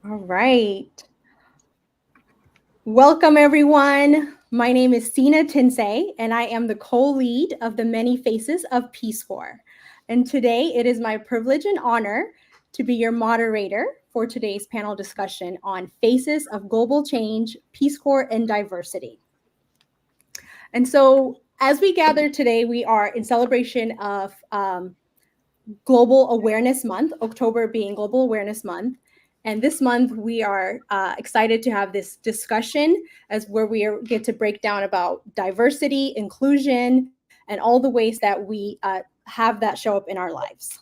All right. Welcome, everyone. My name is Sina Tinsay, and I am the co-lead of the Many Faces of Peace Corps. And today it is my privilege and honor to be your moderator for today's panel discussion on Faces of Global Change, Peace Corps, and Diversity. And so as we gather today, we are in celebration of Global Awareness Month, October being Global Awareness Month. And this month, we are excited to have this discussion as where we get to break down about diversity, inclusion, and all the ways that we have that show up in our lives.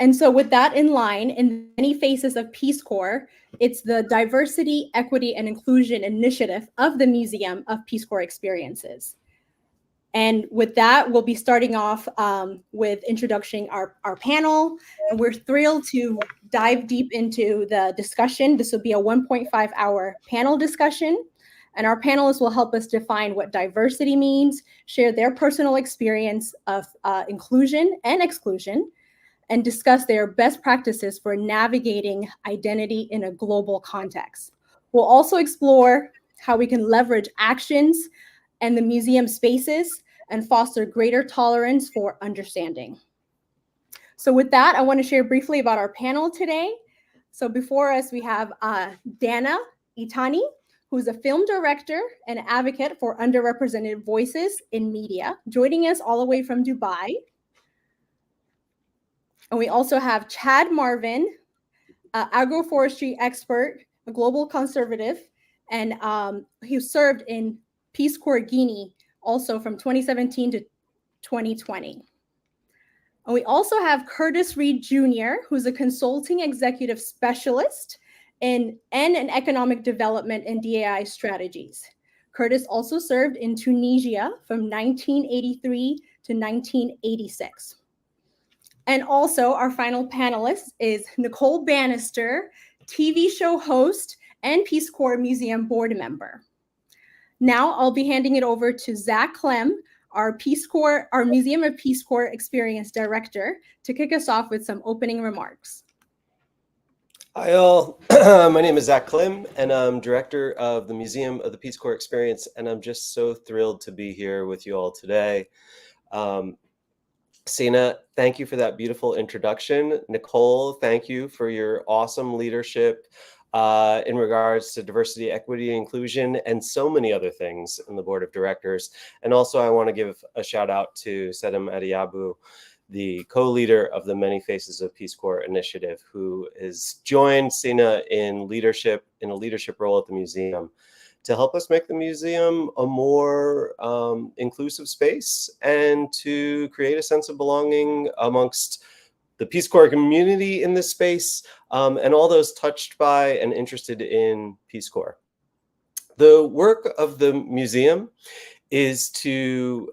And so with that in line, in the Many Faces of Peace Corps, it's the Diversity, Equity, and Inclusion Initiative of the Museum of Peace Corps Experiences. And with that, we'll be starting off with introducing our panel. And we're thrilled to dive deep into the discussion. This will be a 1.5-hour panel discussion. And our panelists will help us define what diversity means, share their personal experience of inclusion and exclusion, and discuss their best practices for navigating identity in a global context. We'll also explore how we can leverage actions and the museum spaces and foster greater tolerance for understanding. So with that, I want to share briefly about our panel today. So before us, we have Dana Itani, who's a film director and advocate for underrepresented voices in media, joining us all the way from Dubai. And we also have Chad Marvin, agroforestry expert, a global conservative, and he served in Peace Corps Guinea also from 2017 to 2020. And we also have Curtis Reed Jr., who's a consulting executive specialist in economic development and DAI strategies. Curtis also served in Tunisia from 1983 to 1986. And also our final panelist is Nicole Bannister, TV show host and Peace Corps Museum board member. Now I'll be handing it over to Zach Clem, our Museum of Peace Corps Experience Director, to kick us off with some opening remarks. Hi all, my name is Zach Clem and I'm Director of the Museum of the Peace Corps Experience, and I'm just so thrilled to be here with you all today. Sina, thank you for that beautiful introduction. Nicole, thank you for your awesome leadership in regards to diversity, equity, and inclusion, and so many other things in the board of directors. And also I want to give a shout out to Sedem Adiabu, the co-leader of the Many Faces of Peace Corps initiative, who has joined Sina in a leadership role at the museum to help us make the museum a more inclusive space and to create a sense of belonging amongst the Peace Corps community in this space and all those touched by and interested in Peace Corps. The work of the museum is to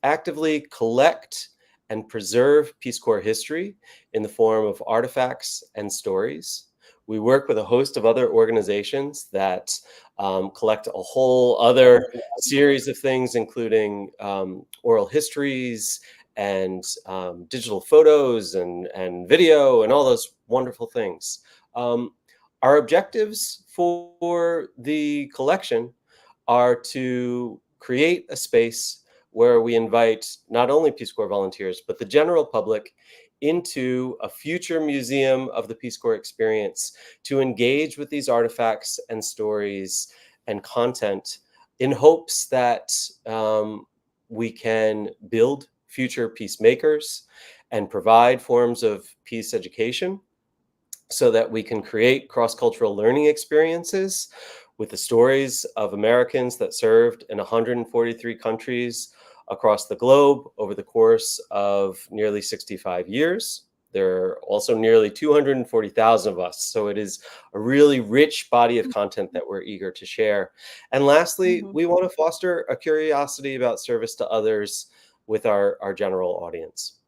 actively collect and preserve Peace Corps history in the form of artifacts and stories. We work with a host of other organizations that collect a whole other series of things, including oral histories and digital photos and video and all those wonderful things. Our objectives for the collection are to create a space where we invite not only Peace Corps volunteers, but the general public into a future museum of the Peace Corps experience to engage with these artifacts and stories and content in hopes that we can build future peacemakers and provide forms of peace education so that we can create cross-cultural learning experiences with the stories of Americans that served in 143 countries across the globe over the course of nearly 65 years. There are also nearly 240,000 of us. So it is a really rich body of content that we're eager to share. And lastly, we want to foster a curiosity about service to others with our general audience.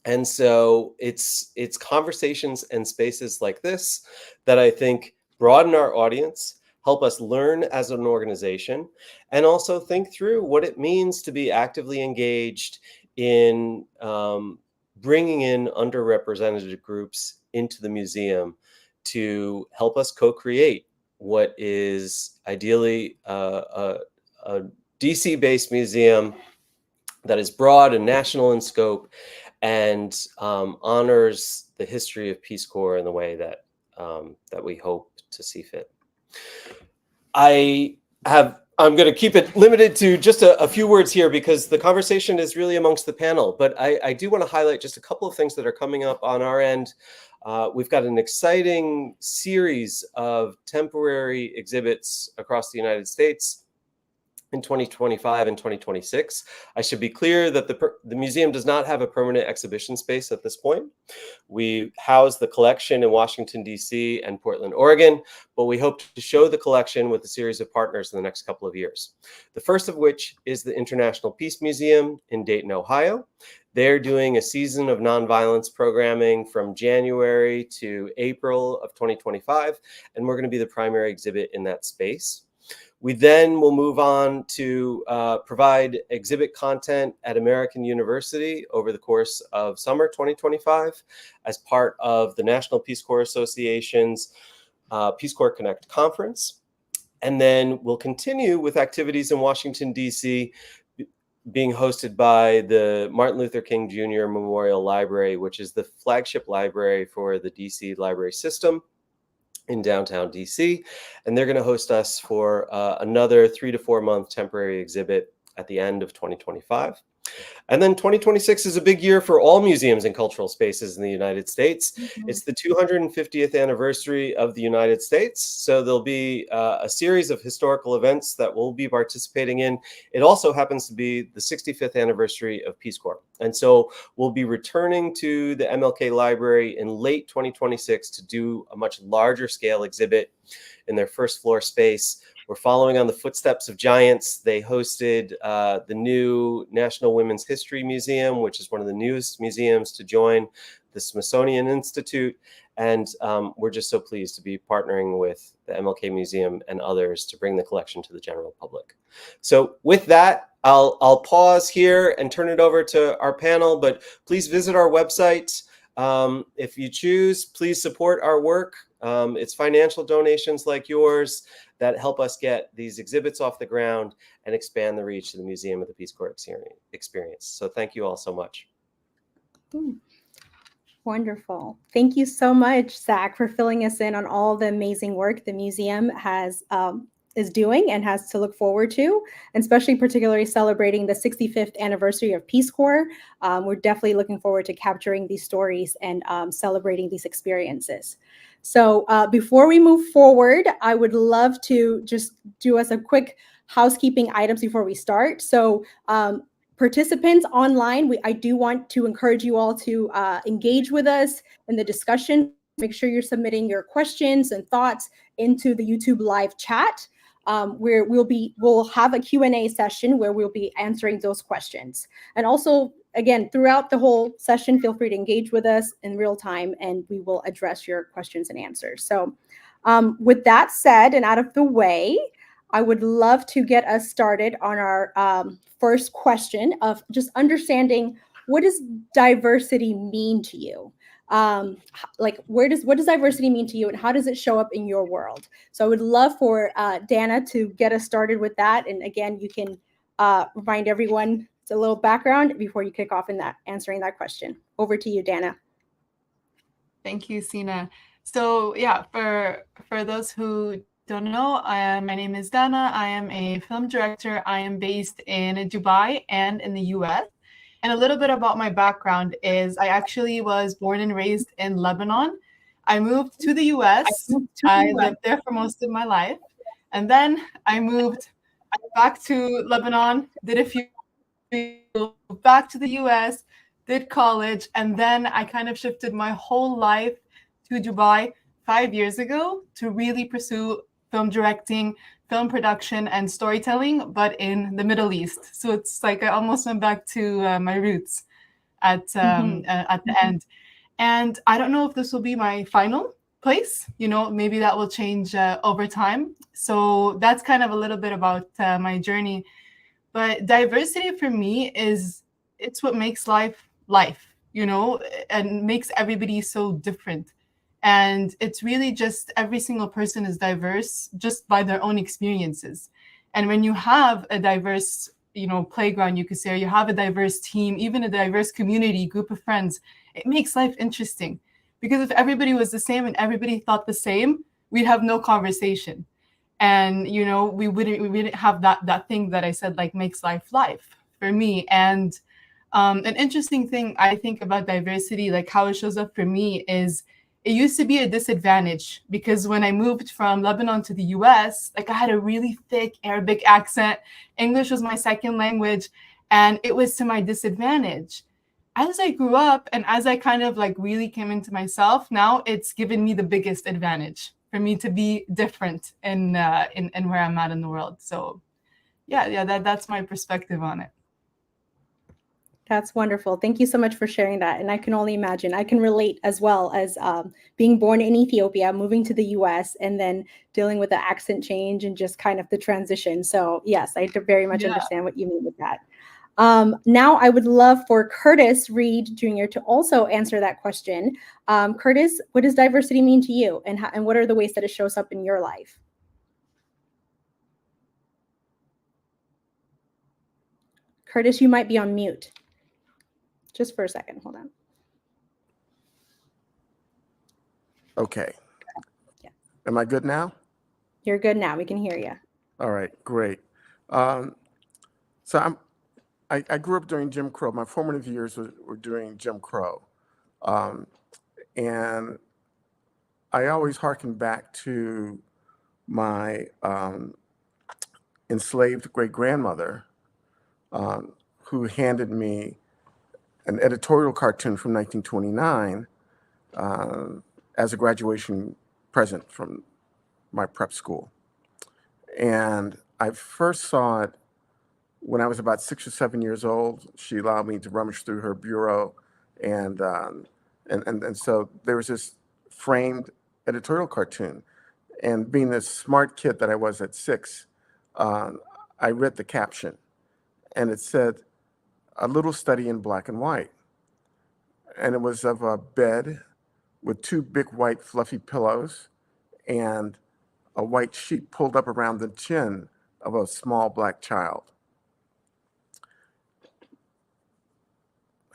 And so it's conversations and spaces like this that I think broaden our audience, help us learn as an organization, and also think through what it means to be actively engaged in bringing in underrepresented groups into the museum to help us co-create what is ideally a DC-based museum that is broad and national in scope and honors the history of Peace Corps in the way that we hope to see fit. I'm going to keep it limited to just a few words here because the conversation is really amongst the panel, but I do want to highlight just a couple of things that are coming up on our end. We've got an exciting series of temporary exhibits across the United States in 2025 and 2026. I should be clear that the museum does not have a permanent exhibition space at this point. We house the collection in Washington, D.C. and Portland, Oregon, but we hope to show the collection with a series of partners in the next couple of years. The first of which is the International Peace Museum in Dayton, Ohio. They're doing a season of nonviolence programming from January to April of 2025, and we're going to be the primary exhibit in that space. We then will move on to provide exhibit content at American University over the course of summer 2025 as part of the National Peace Corps Association's Peace Corps Connect conference. And then we'll continue with activities in Washington, D.C., being hosted by the Martin Luther King Jr. Memorial Library, which is the flagship library for the D.C. library system in downtown DC, and they're going to host us for another 3 to 4 month temporary exhibit at the end of 2025. And then 2026 is a big year for all museums and cultural spaces in the United States. Mm-hmm. It's the 250th anniversary of the United States. So there'll be a series of historical events that we'll be participating in. It also happens to be the 65th anniversary of Peace Corps. And so we'll be returning to the MLK Library in late 2026 to do a much larger scale exhibit in their first floor space. We're following on the footsteps of giants. They hosted the new National Women's History Museum, which is one of the newest museums to join the Smithsonian Institute. And we're just so pleased to be partnering with the MLK Museum and others to bring the collection to the general public. So with that, I'll pause here and turn it over to our panel, but please visit our website. If you choose, please support our work. It's financial donations like yours that help us get these exhibits off the ground and expand the reach of the Museum of the Peace Corps experience. So thank you all so much. Wonderful. Thank you so much, Zach, for filling us in on all the amazing work the museum is doing and has to look forward to, and especially particularly celebrating the 65th anniversary of Peace Corps. We're definitely looking forward to capturing these stories and celebrating these experiences. So before we move forward, I would love to just do us a quick housekeeping items before we start. So participants online, I do want to encourage you all to engage with us in the discussion. Make sure you're submitting your questions and thoughts into the YouTube live chat. Where we'll have a Q&A session where we'll be answering those questions. And also, again, throughout the whole session, feel free to engage with us in real time and we will address your questions and answers. So with that said and out of the way, I would love to get us started on our first question of just understanding, what does diversity mean to you? What does diversity mean to you and how does it show up in your world? So I would love for Dana to get us started with that. And again, you can remind everyone it's a little background before you kick off in that answering that question. Over to you, Dana. Thank you, Sina. So yeah, for those who don't know, my name is Dana. I am a film director. I am based in Dubai and in the US. And a little bit about my background is I actually was born and raised in Lebanon. I moved to the US. I lived there for most of my life. And then I moved back to Lebanon, did a few back to the US, did college, and then I kind of shifted my whole life to Dubai 5 years ago to really pursue film directing, film production, and storytelling, but in the Middle East. So it's like I almost went back to my roots at the end. And I don't know if this will be my final place. You know, maybe that will change over time. So that's kind of a little bit about my journey. But diversity for me it's what makes life, you know, and makes everybody so different. And it's really just every single person is diverse just by their own experiences. And when you have a diverse, playground, you could say, or you have a diverse team, even a diverse community, group of friends, it makes life interesting. Because if everybody was the same and everybody thought the same, we'd have no conversation. And we wouldn't have that thing that I said, like, makes life for me. And an interesting thing I think about diversity, like how it shows up for me, is it used to be a disadvantage because when I moved from Lebanon to the US, like, I had a really thick Arabic accent. English was my second language, and it was to my disadvantage. As I grew up and as I kind of like really came into myself, now it's given me the biggest advantage for me to be different in where I'm at in the world. So that's my perspective on it. That's wonderful. Thank you so much for sharing that. And I can only imagine, I can relate as well as being born in Ethiopia, moving to the US, and then dealing with the accent change and just kind of the transition. So yes, I very much understand what you mean with that. Now I would love for Curtis Reed Jr. to also answer that question. Curtis, what does diversity mean to you, and what are the ways that it shows up in your life? Curtis, you might be on mute. Just for a second, hold on. Okay. Yeah. Am I good now? You're good now. We can hear you. All right, great. So I grew up during Jim Crow. My formative years were during Jim Crow. And I always hearken back to my enslaved great-grandmother who handed me an editorial cartoon from 1929 as a graduation present from my prep school. And I first saw it when I was about 6 or 7 years old. She allowed me to rummage through her bureau, and so there was this framed editorial cartoon. And being the smart kid that I was at 6, I read the caption, and it said, "A little study in black and white." And it was of a bed with 2 big white fluffy pillows and a white sheet pulled up around the chin of a small black child.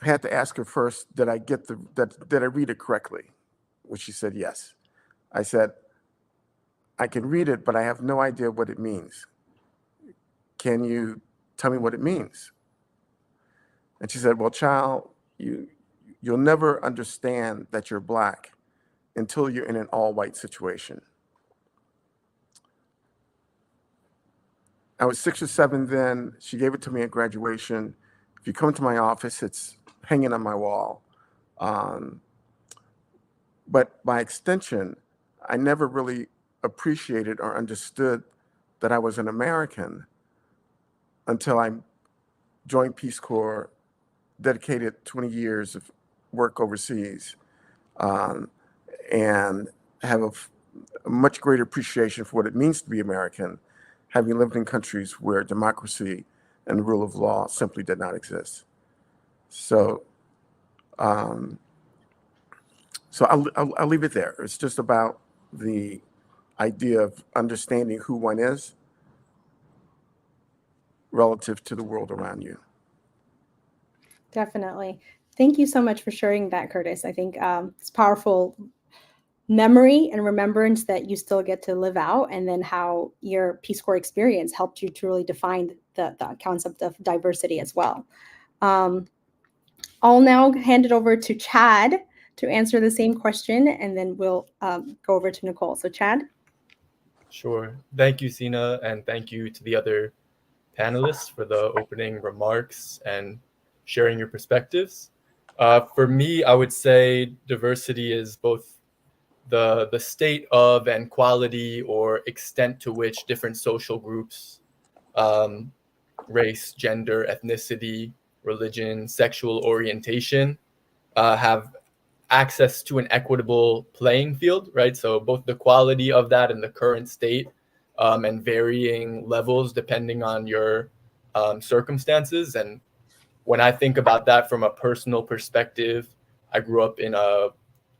I had to ask her first, did I read it correctly? Which she said yes. I said, I can read it, but I have no idea what it means. Can you tell me what it means? And she said, well, child, you'll never understand that you're black until you're in an all-white situation. I was 6 or 7 then. She gave it to me at graduation. If you come to my office, it's hanging on my wall. But by extension, I never really appreciated or understood that I was an American until I joined Peace Corps, dedicated 20 years of work overseas, and have a much greater appreciation for what it means to be American, having lived in countries where democracy and the rule of law simply did not exist. So, I'll leave it there. It's just about the idea of understanding who one is relative to the world around you. Definitely. Thank you so much for sharing that, Curtis. I think it's powerful memory and remembrance that you still get to live out, and then how your Peace Corps experience helped you to really define the concept of diversity as well. I'll now hand it over to Chad to answer the same question, and then we'll go over to Nicole. So Chad? Sure. Thank you, Sina, and thank you to the other panelists for the opening remarks and sharing your perspectives. For me, I would say diversity is both the state of and quality or extent to which different social groups, race, gender, ethnicity, religion, sexual orientation, have access to an equitable playing field, right? So both the quality of that and the current state, and varying levels depending on your circumstances. And when I think about that from a personal perspective, I grew up in a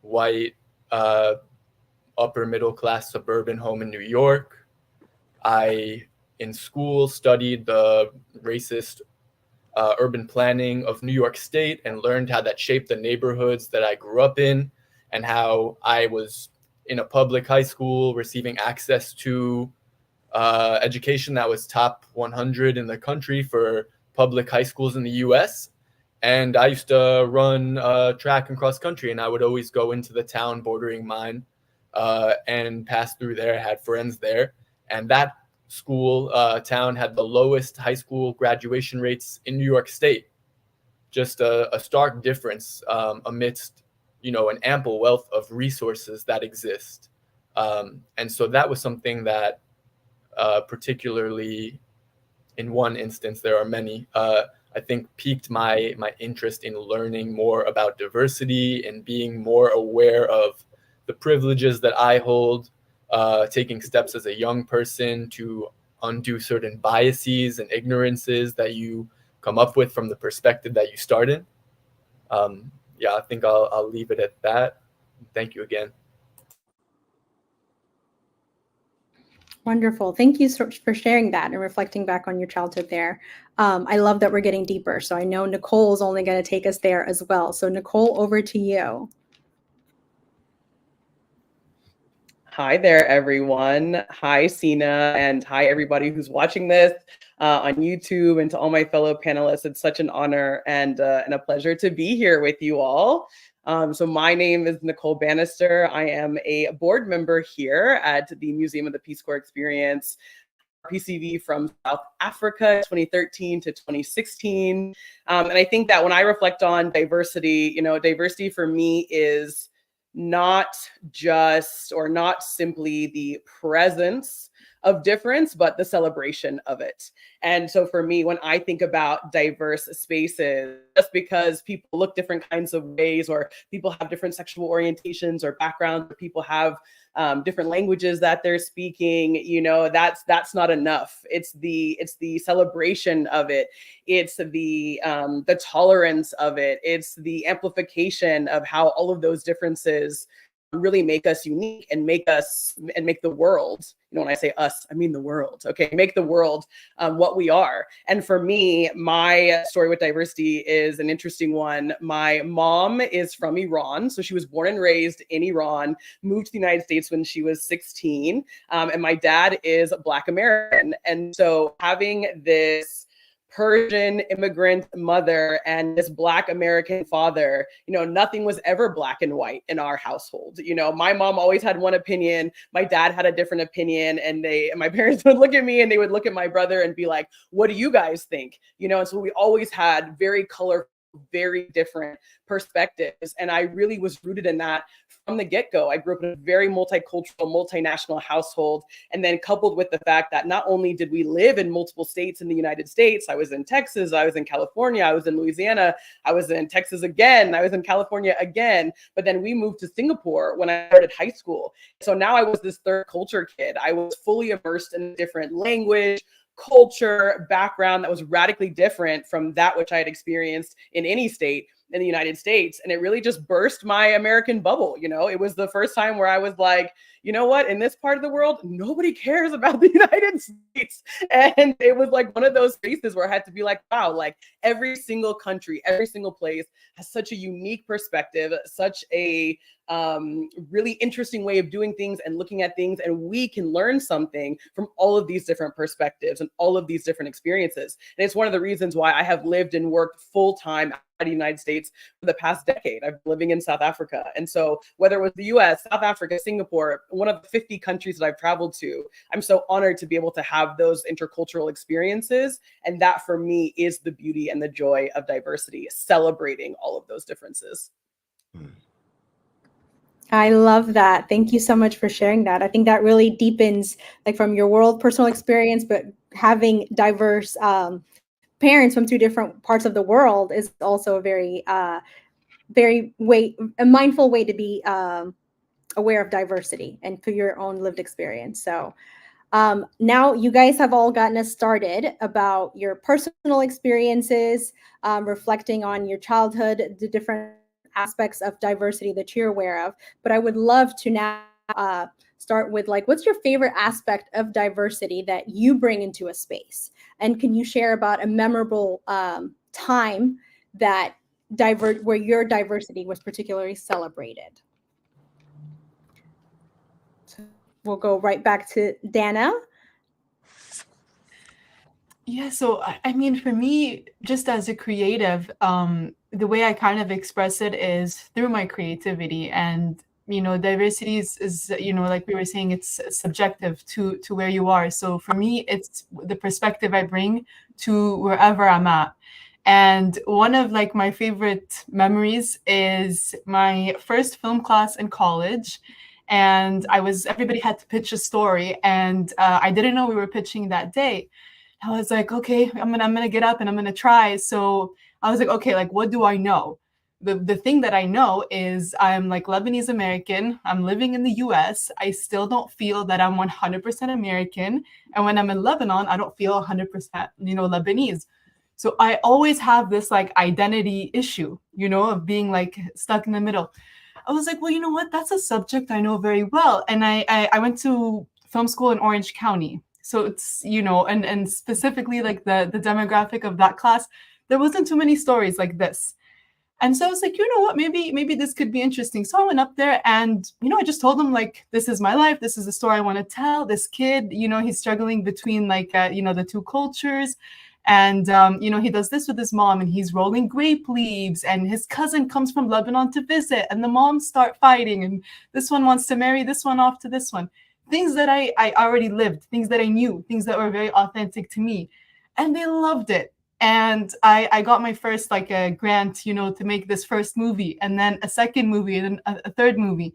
white, upper middle class suburban home in New York. I, in school, studied the racist urban planning of New York State and learned how that shaped the neighborhoods that I grew up in, and how I was in a public high school receiving access to education that was top 100 in the country for public high schools in the US. And I used to run track and cross country, and I would always go into the town bordering mine and pass through there. I had friends there. And that school town had the lowest high school graduation rates in New York State. Just a stark difference amidst, an ample wealth of resources that exist. And so that was something that particularly in one instance, there are many, I think piqued my interest in learning more about diversity and being more aware of the privileges that I hold, taking steps as a young person to undo certain biases and ignorances that you come up with from the perspective that you start in. I think I'll leave it at that. Thank you again. Wonderful. Thank you for sharing that and reflecting back on your childhood there. I love that we're getting deeper. So I know Nicole is only going to take us there as well. So Nicole, over to you. Hi there, everyone. Hi, Sina, and hi, everybody who's watching this on YouTube, and to all my fellow panelists. It's such an honor and a pleasure to be here with you all. So my name is Nicole Bannister. I am a board member here at the Museum of the Peace Corps Experience, PCV from South Africa, 2013 to 2016. And I think that when I reflect on diversity, diversity for me is not just or not simply the presence of difference, but the celebration of it. And so for me, when I think about diverse spaces, just because people look different kinds of ways, or people have different sexual orientations or backgrounds, or people have different languages that they're speaking, that's not enough. It's the celebration of it. It's the tolerance of it. It's the amplification of how all of those differences really make us unique and make the world, when I say us, I mean the world, okay, make the world what we are. And for me, my story with diversity is an interesting one. My mom is from Iran, so she was born and raised in Iran, moved to the United States when she was 16, and my dad is Black American. And so having this Persian immigrant mother and this Black American father, nothing was ever black and white in our household. My mom always had one opinion, my dad had a different opinion, and my parents would look at me and they would look at my brother and be like, what do you guys think? And so we always had very colorful, very different perspectives. And I really was rooted in that from the get-go. I grew up in a very multicultural, multinational household. And then coupled with the fact that not only did we live in multiple states in the United States, I was in Texas, I was in California, I was in Louisiana, I was in Texas again, I was in California again, but then we moved to Singapore when I started high school. So now I was this third culture kid. I was fully immersed in a different language, culture, background that was radically different from that which I had experienced in any state in the United States. And it really just burst my American bubble. It was the first time where I was like, you know what, in this part of the world, nobody cares about the United States. And it was like one of those spaces where I had to be like, wow, like every single country, every single place has such a unique perspective, such a really interesting way of doing things and looking at things. And we can learn something from all of these different perspectives and all of these different experiences. And it's one of the reasons why I have lived and worked full-time out of the United States for the past decade. I've been living in South Africa. And so whether it was the US, South Africa, Singapore, one of the 50 countries that I've traveled to, I'm so honored to be able to have those intercultural experiences. And that for me is the beauty and the joy of diversity, celebrating all of those differences. I love that. Thank you so much for sharing that. I think that really deepens, like from your world personal experience, but having diverse parents from two different parts of the world is also a very mindful way to be aware of diversity and through your own lived experience. So now you guys have all gotten us started about your personal experiences, reflecting on your childhood, the different aspects of diversity that you're aware of, but I would love to now start with, like, what's your favorite aspect of diversity that you bring into a space? And can you share about a memorable time that where your diversity was particularly celebrated? So we'll go right back to Dana. Yeah, so I mean, for me, just as a creative, the way I kind of express it is through my creativity. And diversity is like we were saying, it's subjective to where you are. So for me, it's the perspective I bring to wherever I'm at. And one of like my favorite memories is my first film class in college. And everybody had to pitch a story, and I didn't know we were pitching that day. I was like, okay, I'm gonna get up and I'm gonna try. So I was like, okay, like, what do I know? The thing that I know is I'm like Lebanese American. I'm living in the US. I still don't feel that I'm 100% American. And when I'm in Lebanon, I don't feel 100%, Lebanese. So I always have this like identity issue, of being like stuck in the middle. I was like, well, you know what? That's a subject I know very well. And I went to film school in Orange County. So it's, and specifically like the demographic of that class, there wasn't too many stories like this. And so I was like, you know what, maybe this could be interesting. So I went up there and, I just told them, like, this is my life. This is the story I want to tell. This kid, he's struggling between like, the two cultures. And, he does this with his mom, and he's rolling grape leaves, and his cousin comes from Lebanon to visit, and the moms start fighting, and this one wants to marry this one off to this one. Things that I already lived, things that I knew, things that were very authentic to me. And they loved it. And I got my first like a grant, to make this first movie, and then a second movie, and then a third movie.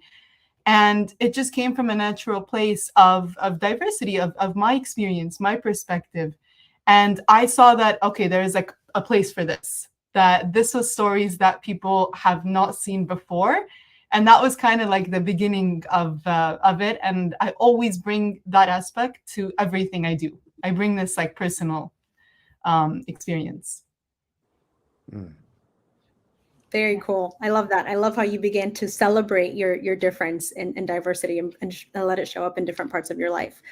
And it just came from a natural place of diversity, of my experience, my perspective. And I saw that, okay, there is like a place for this, that this was stories that people have not seen before. And that was kind of like the beginning of it. And I always bring that aspect to everything I do. I bring this like personal experience. Very cool. I love that. I love how you began to celebrate your difference in diversity and let it show up in different parts of your life.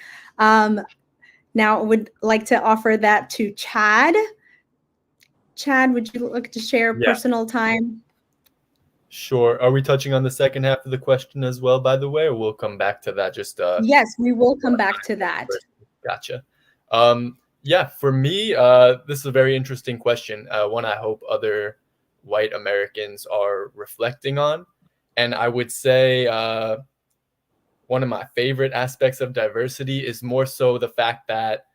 Now, I would like to offer that to Chad. Chad, would you like to share personal time? Sure. Are we touching on the second half of the question as well, by the way, or we'll come back to that? Yes, we will come back to that. Gotcha. Yeah, for me, this is a very interesting question. One I hope other white Americans are reflecting on. And I would say one of my favorite aspects of diversity is more so the fact that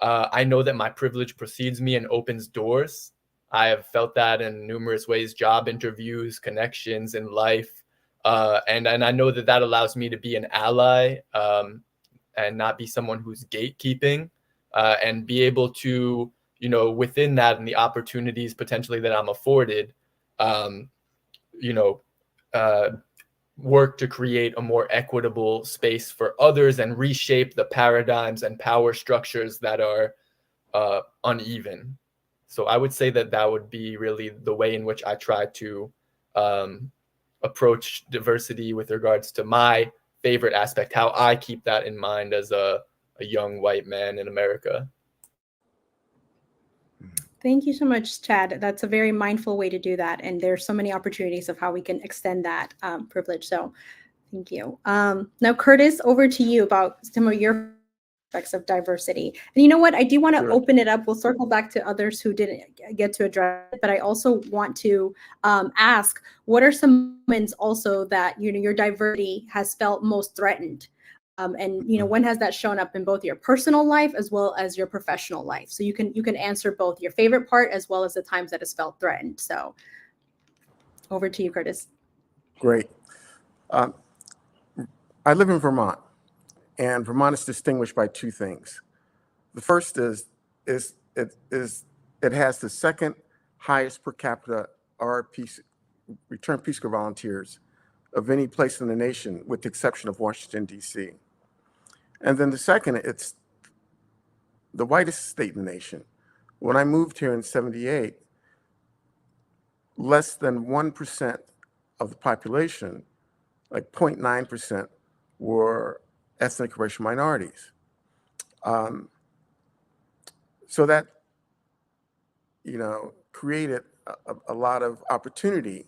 I know that my privilege precedes me and opens doors. I have felt that in numerous ways: job interviews, connections in life. And I know that allows me to be an ally and not be someone who's gatekeeping, and be able to, within that and the opportunities potentially that I'm afforded, work to create a more equitable space for others and reshape the paradigms and power structures that are uneven. So I would say that would be really the way in which I try to approach diversity with regards to my favorite aspect, how I keep that in mind as a young white man in America. Thank you so much, Chad. That's a very mindful way to do that. And there's so many opportunities of how we can extend that privilege. So thank you. Now, Curtis, over to you about some of your aspects of diversity. And you know what? I do want to open it up. We'll circle back to others who didn't get to address it, but I also want to ask, what are some moments also that, your diversity has felt most threatened? And when has that shown up in both your personal life as well as your professional life? So you can answer both your favorite part as well as the times that it's felt threatened. So over to you, Curtis. Great. I live in Vermont, and Vermont is distinguished by two things. The first is it has the second highest per capita return Peace Corps volunteers of any place in the nation, with the exception of Washington, D.C. And then the second, it's the whitest state in the nation. When I moved here in '78, less than 1% of the population, like 0.9%, were ethnic racial minorities. So that, created a lot of opportunity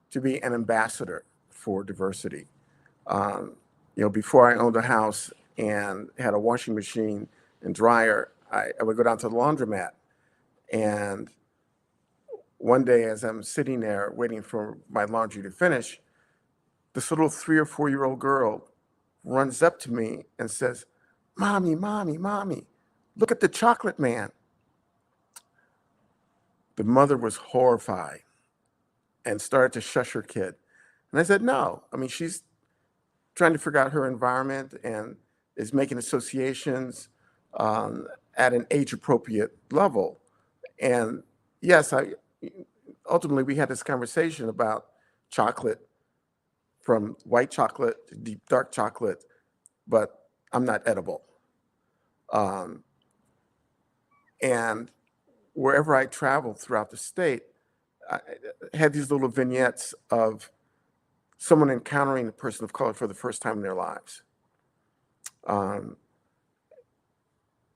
to be an ambassador for diversity. Before I owned a house and had a washing machine and dryer, I would go down to the laundromat. And one day, as I'm sitting there waiting for my laundry to finish, this little 3 or 4-year-old girl runs up to me and says, "Mommy, mommy, mommy, look at the chocolate man." The mother was horrified and started to shush her kid. And I said, no, I mean, she's trying to figure out her environment and is making associations at an age-appropriate level. And yes, ultimately we had this conversation about chocolate, from white chocolate to deep dark chocolate, but I'm not edible. And wherever I traveled throughout the state, I had these little vignettes of someone encountering a person of color for the first time in their lives. And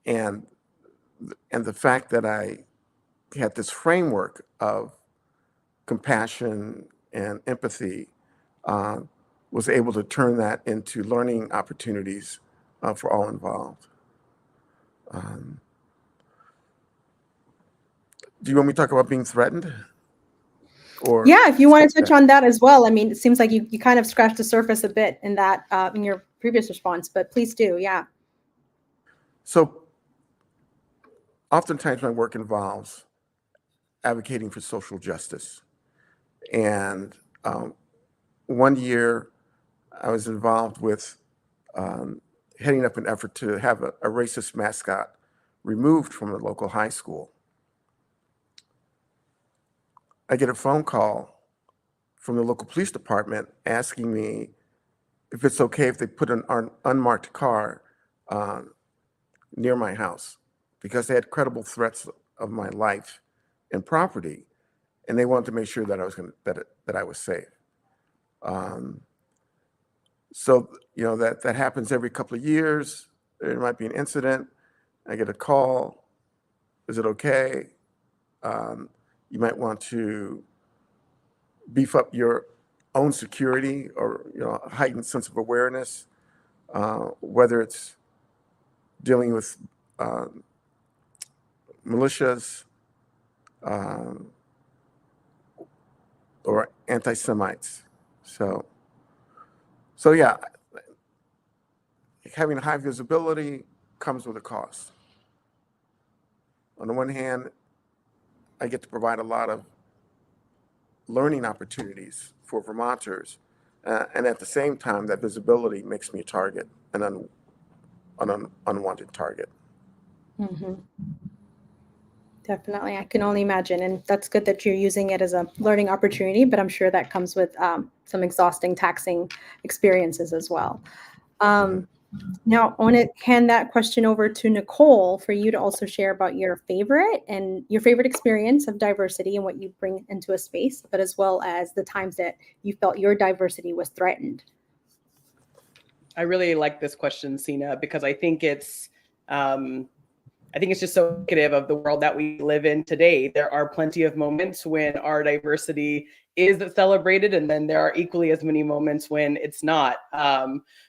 the fact that I had this framework of compassion and empathy was able to turn that into learning opportunities for all involved. Do you want me to talk about being threatened? Or yeah, if you want to touch on that as well. I mean, it seems like you kind of scratched the surface a bit in that in your previous response, but please do, yeah. So oftentimes my work involves advocating for social justice. And one year I was involved with heading up an effort to have a racist mascot removed from the local high school. I get a phone call from the local police department asking me if it's okay if they put an unmarked car near my house, because they had credible threats of my life and property, and they wanted to make sure that I was that I was safe. So that happens every couple of years. There might be an incident. I get a call. Is it okay? You might want to beef up your own security, or a heightened sense of awareness, whether it's dealing with militias or anti-Semites. So yeah, having high visibility comes with a cost. On the one hand, I get to provide a lot of learning opportunities for Vermonters, and at the same time, that visibility makes me a target, an unwanted target. Mm-hmm. Definitely, I can only imagine, and that's good that you're using it as a learning opportunity, but I'm sure that comes with some exhausting, taxing experiences as well. Now, I want to hand that question over to Nicole for you to also share about your favorite experience of diversity and what you bring into a space, but as well as the times that you felt your diversity was threatened. I really like this question, Sina, because I think it's just so indicative of the world that we live in today. There are plenty of moments when our diversity is celebrated, and then there are equally as many moments when it's not.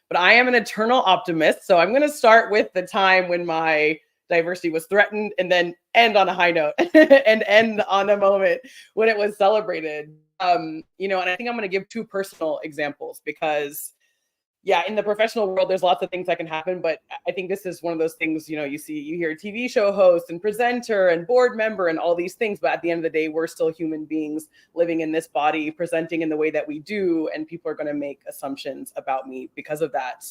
But I am an eternal optimist, so I'm going to start with the time when my diversity was threatened, and then end on a high note and end on a moment when it was celebrated. And I think I'm going to give two personal examples, because yeah, in the professional world, there's lots of things that can happen, but I think this is one of those things, you hear TV show host and presenter and board member and all these things, but at the end of the day, we're still human beings living in this body, presenting in the way that we do, and people are going to make assumptions about me because of that.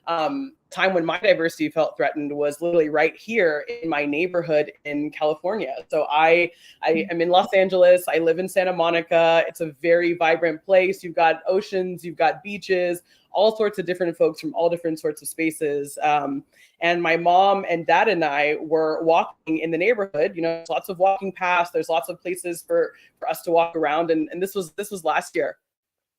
Time when my diversity felt threatened was literally right here in my neighborhood in California. So I am in Los Angeles. I live in Santa Monica. It's a very vibrant place. You've got oceans, you've got beaches, all sorts of different folks from all different sorts of spaces. And my mom and dad and I were walking in the neighborhood. There's lots of walking paths. There's lots of places for us to walk around. And this was last year.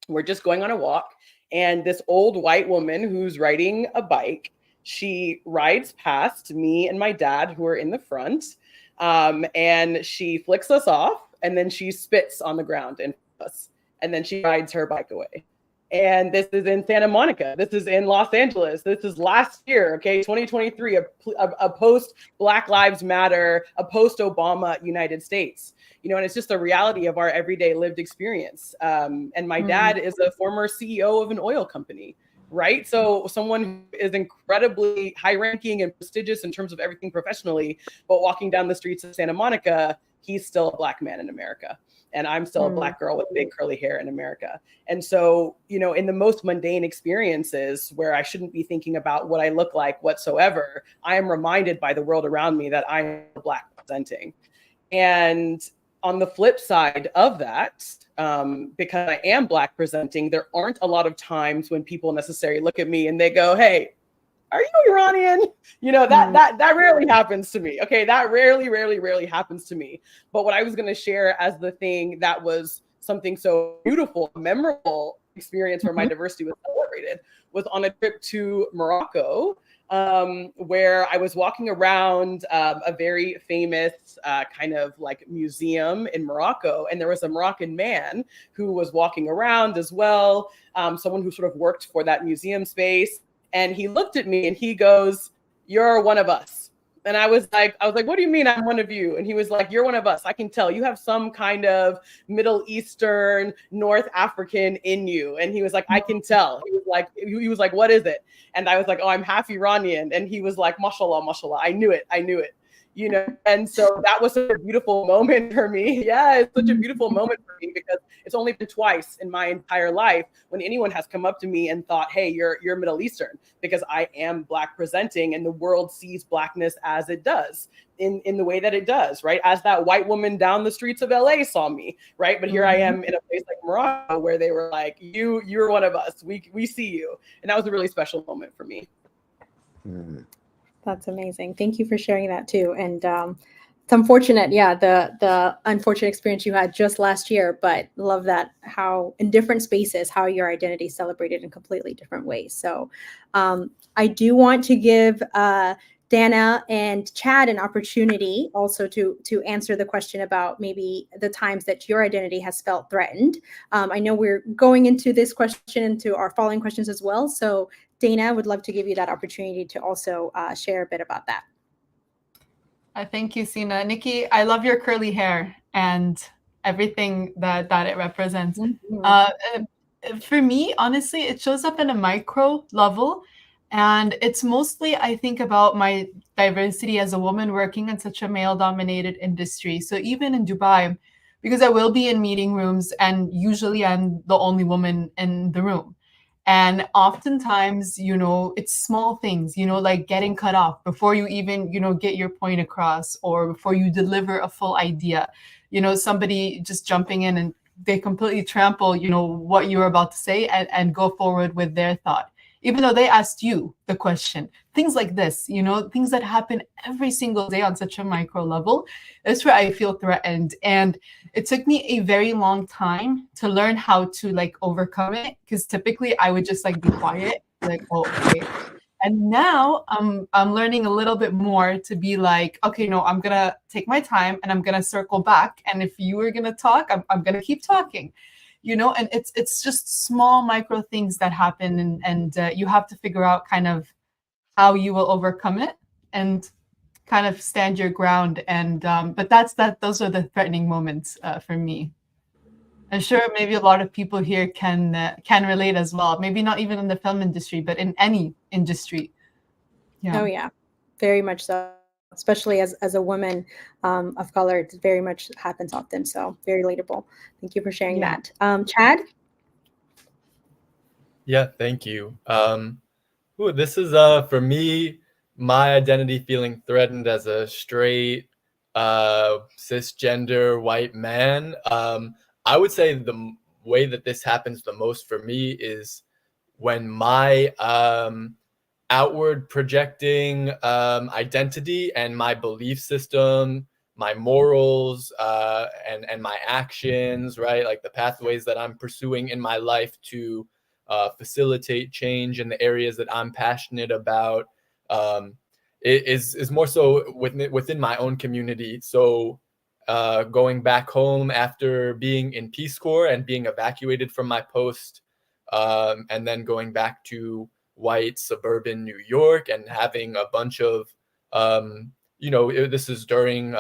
We're just going on a walk, and this old white woman who's riding a bike, she rides past me and my dad, who are in the front, and she flicks us off, and then she spits on the ground in front of us, and then she rides her bike away. And this is in Santa Monica. This is in Los Angeles. This is last year, okay, 2023, a post Black Lives Matter, a post Obama United States. You know, and it's just a reality of our everyday lived experience. And my dad is a former CEO of an oil company, right? So someone who is incredibly high ranking and prestigious in terms of everything professionally, but walking down the streets of Santa Monica, he's still a Black man in America. And I'm still a Black girl with big curly hair in America. And so, you know, in the most mundane experiences where I shouldn't be thinking about what I look like whatsoever, I am reminded by the world around me that I'm Black presenting. And on the flip side of that, because I am Black presenting, there aren't a lot of times when people necessarily look at me and they go, "Hey, are you Iranian?" You know, that rarely happens to me. Okay, that rarely happens to me. But what I was going to share as the thing that was something so beautiful, memorable experience where my diversity was celebrated was on a trip to Morocco, where I was walking around a very famous kind of like museum in Morocco, and there was a Moroccan man who was walking around as well, someone who sort of worked for that museum space. And he looked at me and he goes, "You're one of us." And I was like, "What do you mean I'm one of you?" And he was like, "You're one of us. I can tell you have some kind of Middle Eastern, North African in you." And he was like, "I can tell." He was like, "What is it?" And I was like, "Oh, I'm half Iranian." And he was like, "Mashallah, mashallah." I knew it. You know, and so that was such a beautiful moment for me. Yeah, it's such a beautiful moment for me because it's only been twice in my entire life when anyone has come up to me and thought, "Hey, you're Middle Eastern," because I am Black presenting and the world sees Blackness as it does in the way that it does, right? As that white woman down the streets of LA saw me, right? But here I am in a place like Morocco where they were like, you're one of us. We see you. And that was a really special moment for me. That's amazing. Thank you for sharing that too. And it's unfortunate, yeah, the unfortunate experience you had just last year, but love that how in different spaces, how your identity is celebrated in completely different ways. So I do want to give Dana and Chad an opportunity also to answer the question about maybe the times that your identity has felt threatened. I know we're going into this question, into our following questions as well. So Dana, I would love to give you that opportunity to also share a bit about that. Thank you, Sina. Nikki, I love your curly hair and everything that it represents. For me, honestly, it shows up in a micro level. And it's mostly, I think, about my diversity as a woman working in such a male-dominated industry. So even in Dubai, because I will be in meeting rooms and usually I'm the only woman in the room. And oftentimes, you know, it's small things, you know, like getting cut off before you even, you know, get your point across or before you deliver a full idea. You know, somebody just jumping in and they completely trample, you know, what you're about to say and go forward with their thought, even though they asked you the question. Things like this, you know, things that happen every single day on such a micro level. That's where I feel threatened. And it took me a very long time to learn how to like overcome it, because typically I would just like be quiet, like, oh, okay. And now I'm learning a little bit more to be like, okay, no, I'm gonna take my time and I'm gonna circle back. And if you were gonna talk, I'm gonna keep talking, you know. And it's just small micro things that happen, and you have to figure out kind of how you will overcome it and kind of stand your ground. And but those are the threatening moments for me. I'm sure maybe a lot of people here can relate as well. Maybe not even in the film industry, but in any industry. Yeah. Oh yeah, very much so. Especially as a woman of color, it very much happens often. So very relatable. Thank you for sharing that. Chad? Yeah, thank you. This is for me, my identity feeling threatened as a straight cisgender white man. I would say the way that this happens the most for me is when my outward projecting identity and my belief system, my morals and my actions, right? Like the pathways that I'm pursuing in my life to facilitate change in the areas that I'm passionate about. It is more so within my own community. So going back home after being in Peace Corps and being evacuated from my post, and then going back to white suburban New York and having a bunch of, this is during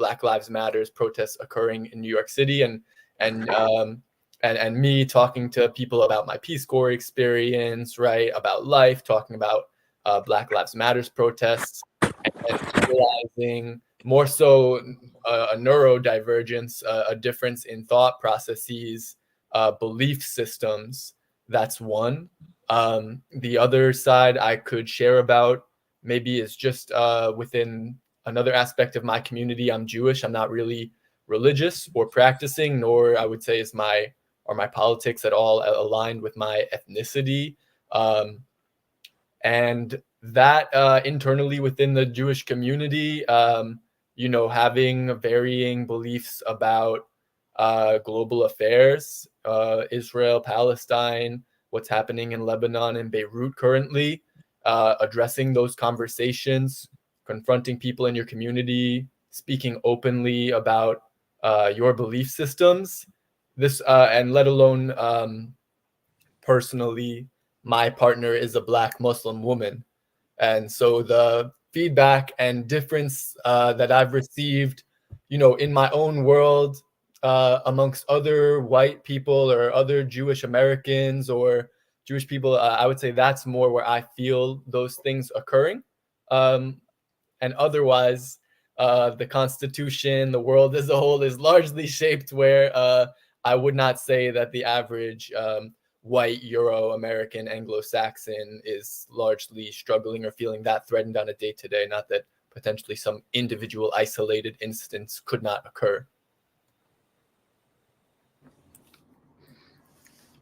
Black Lives Matters protests occurring in New York City, and me talking to people about my Peace Corps experience, right, about life, talking about Black Lives Matters protests, and realizing more so a neurodivergence, a difference in thought processes, belief systems. That's one. The other side I could share about maybe is just within another aspect of my community. I'm Jewish. I'm not really religious or practicing, nor I would say is my politics at all aligned with my ethnicity. And that internally within the Jewish community, having varying beliefs about global affairs, Israel, Palestine, what's happening in Lebanon and Beirut currently, addressing those conversations, confronting people in your community, speaking openly about your belief systems, and let alone personally, my partner is a Black Muslim woman. And so the feedback and difference that I've received, in my own world, amongst other white people or other Jewish Americans or Jewish people, I would say that's more where I feel those things occurring. And otherwise, the Constitution, the world as a whole is largely shaped where I would not say that the average white Euro-American Anglo-Saxon is largely struggling or feeling that threatened on a day-to-day, not that potentially some individual isolated instance could not occur.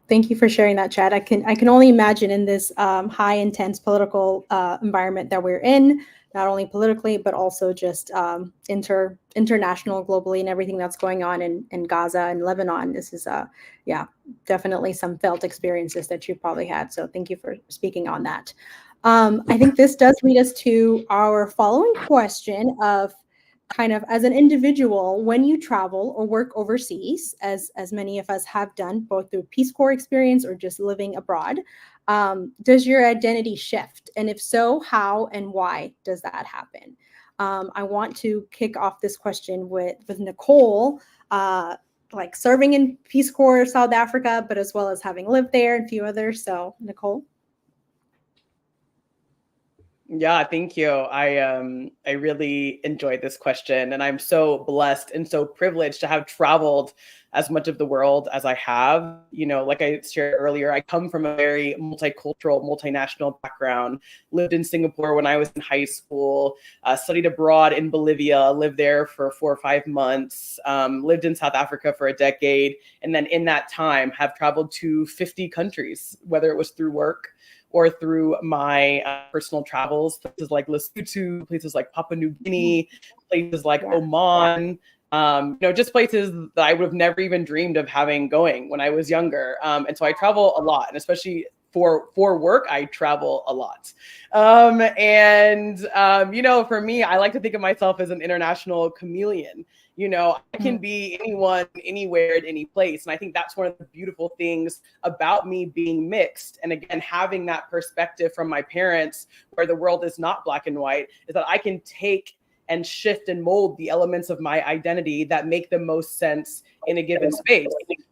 Thank you for sharing that, Chad. I can only imagine in this high intense political environment that we're in, not only politically, but also just international, globally, and everything that's going on in Gaza and Lebanon. This is, definitely some felt experiences that you've probably had. So thank you for speaking on that. I think this does lead us to our following question of kind of as an individual, when you travel or work overseas, as many of us have done, both through Peace Corps experience or just living abroad, does your identity shift? And if so, how and why does that happen? I want to kick off this question with Nicole, like serving in Peace Corps South Africa, but as well as having lived there and a few others. So Nicole. Yeah, thank you. I really enjoyed this question, and I'm so blessed and so privileged to have traveled as much of the world as I have. Like I shared earlier, I come from a very multicultural, multinational background. Lived in Singapore when I was in high school, studied abroad in Bolivia, lived there for 4 or 5 months, lived in South Africa for a decade, and then in that time have traveled to 50 countries, whether it was through work or through my personal travels, places like Lesotho, places like Papua New Guinea, places like Oman, just places that I would have never even dreamed of going when I was younger. And so I travel a lot, and especially for work, I travel a lot. For me, I like to think of myself as an international chameleon. I can be anyone, anywhere, at any place. And I think that's one of the beautiful things about me being mixed. And again, having that perspective from my parents where the world is not black and white, is that I can take and shift and mold the elements of my identity that make the most sense in a given space.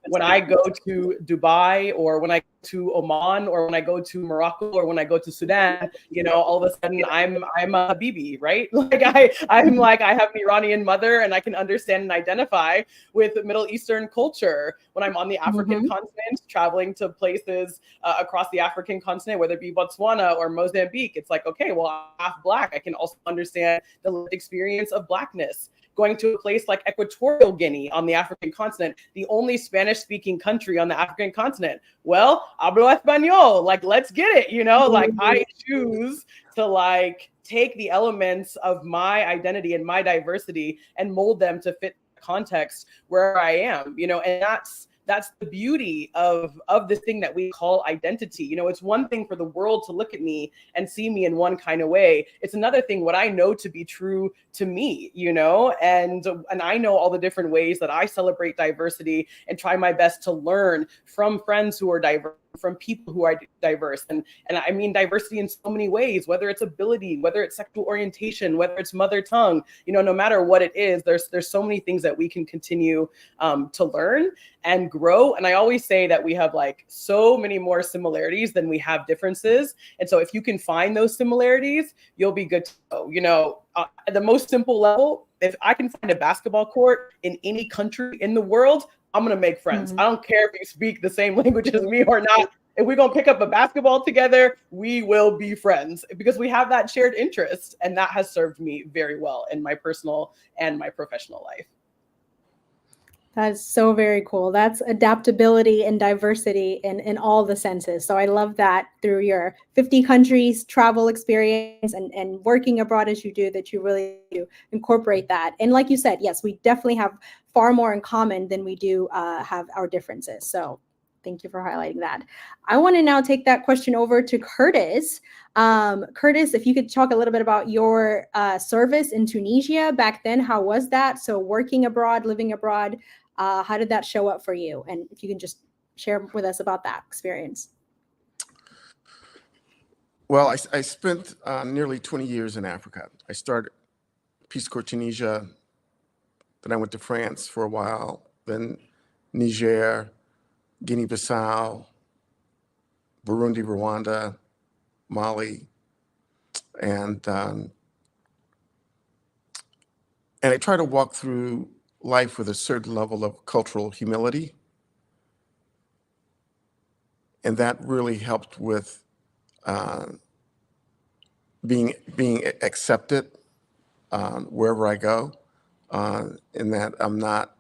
When I go to Dubai, or when I go to Oman, or when I go to Morocco, or when I go to Sudan, all of a sudden I'm a Habibi, right? Like I'm like, I have an Iranian mother and I can understand and identify with Middle Eastern culture. When I'm on the African continent, traveling to places across the African continent, whether it be Botswana or Mozambique, it's like, okay, well, I'm half Black. I can also understand the lived experience of Blackness. going to a place like Equatorial Guinea on the African continent, the only Spanish-speaking country on the African continent. Well, hablo español, like, let's get it, you know, like I choose to like take the elements of my identity and my diversity and mold them to fit the context where I am, you know, and that's the beauty of this thing that we call identity. You know, it's one thing for the world to look at me and see me in one kind of way. It's another thing what I know to be true to me, you know, and I know all the different ways that I celebrate diversity and try my best to learn from friends who are diverse, from people who are diverse. And I mean diversity in so many ways, whether it's ability, whether it's sexual orientation, whether it's mother tongue, you know, no matter what it is, there's so many things that we can continue to learn and grow. And I always say that we have like so many more similarities than we have differences. And so if you can find those similarities, you'll be good to go. You know, at the most simple level, if I can find a basketball court in any country in the world, I'm going to make friends. I don't care if you speak the same language as me or not. If we're going to pick up a basketball together, we will be friends because we have that shared interest. And that has served me very well in my personal and my professional life. That's so very cool. That's adaptability and diversity in all the senses. So I love that through your 50 countries travel experience and working abroad as you do, that you really do incorporate that. And like you said, yes, we definitely have far more in common than we do have our differences. So thank you for highlighting that. I want to now take that question over to Curtis. Curtis, if you could talk a little bit about your service in Tunisia back then, how was that? So working abroad, living abroad, how did that show up for you? And if you can just share with us about that experience. Well, I spent nearly 20 years in Africa. I started Peace Corps Tunisia, then I went to France for a while, then Niger, Guinea-Bissau, Burundi, Rwanda, Mali, and I try to walk through life with a certain level of cultural humility, and that really helped with being accepted wherever I go. In that I'm not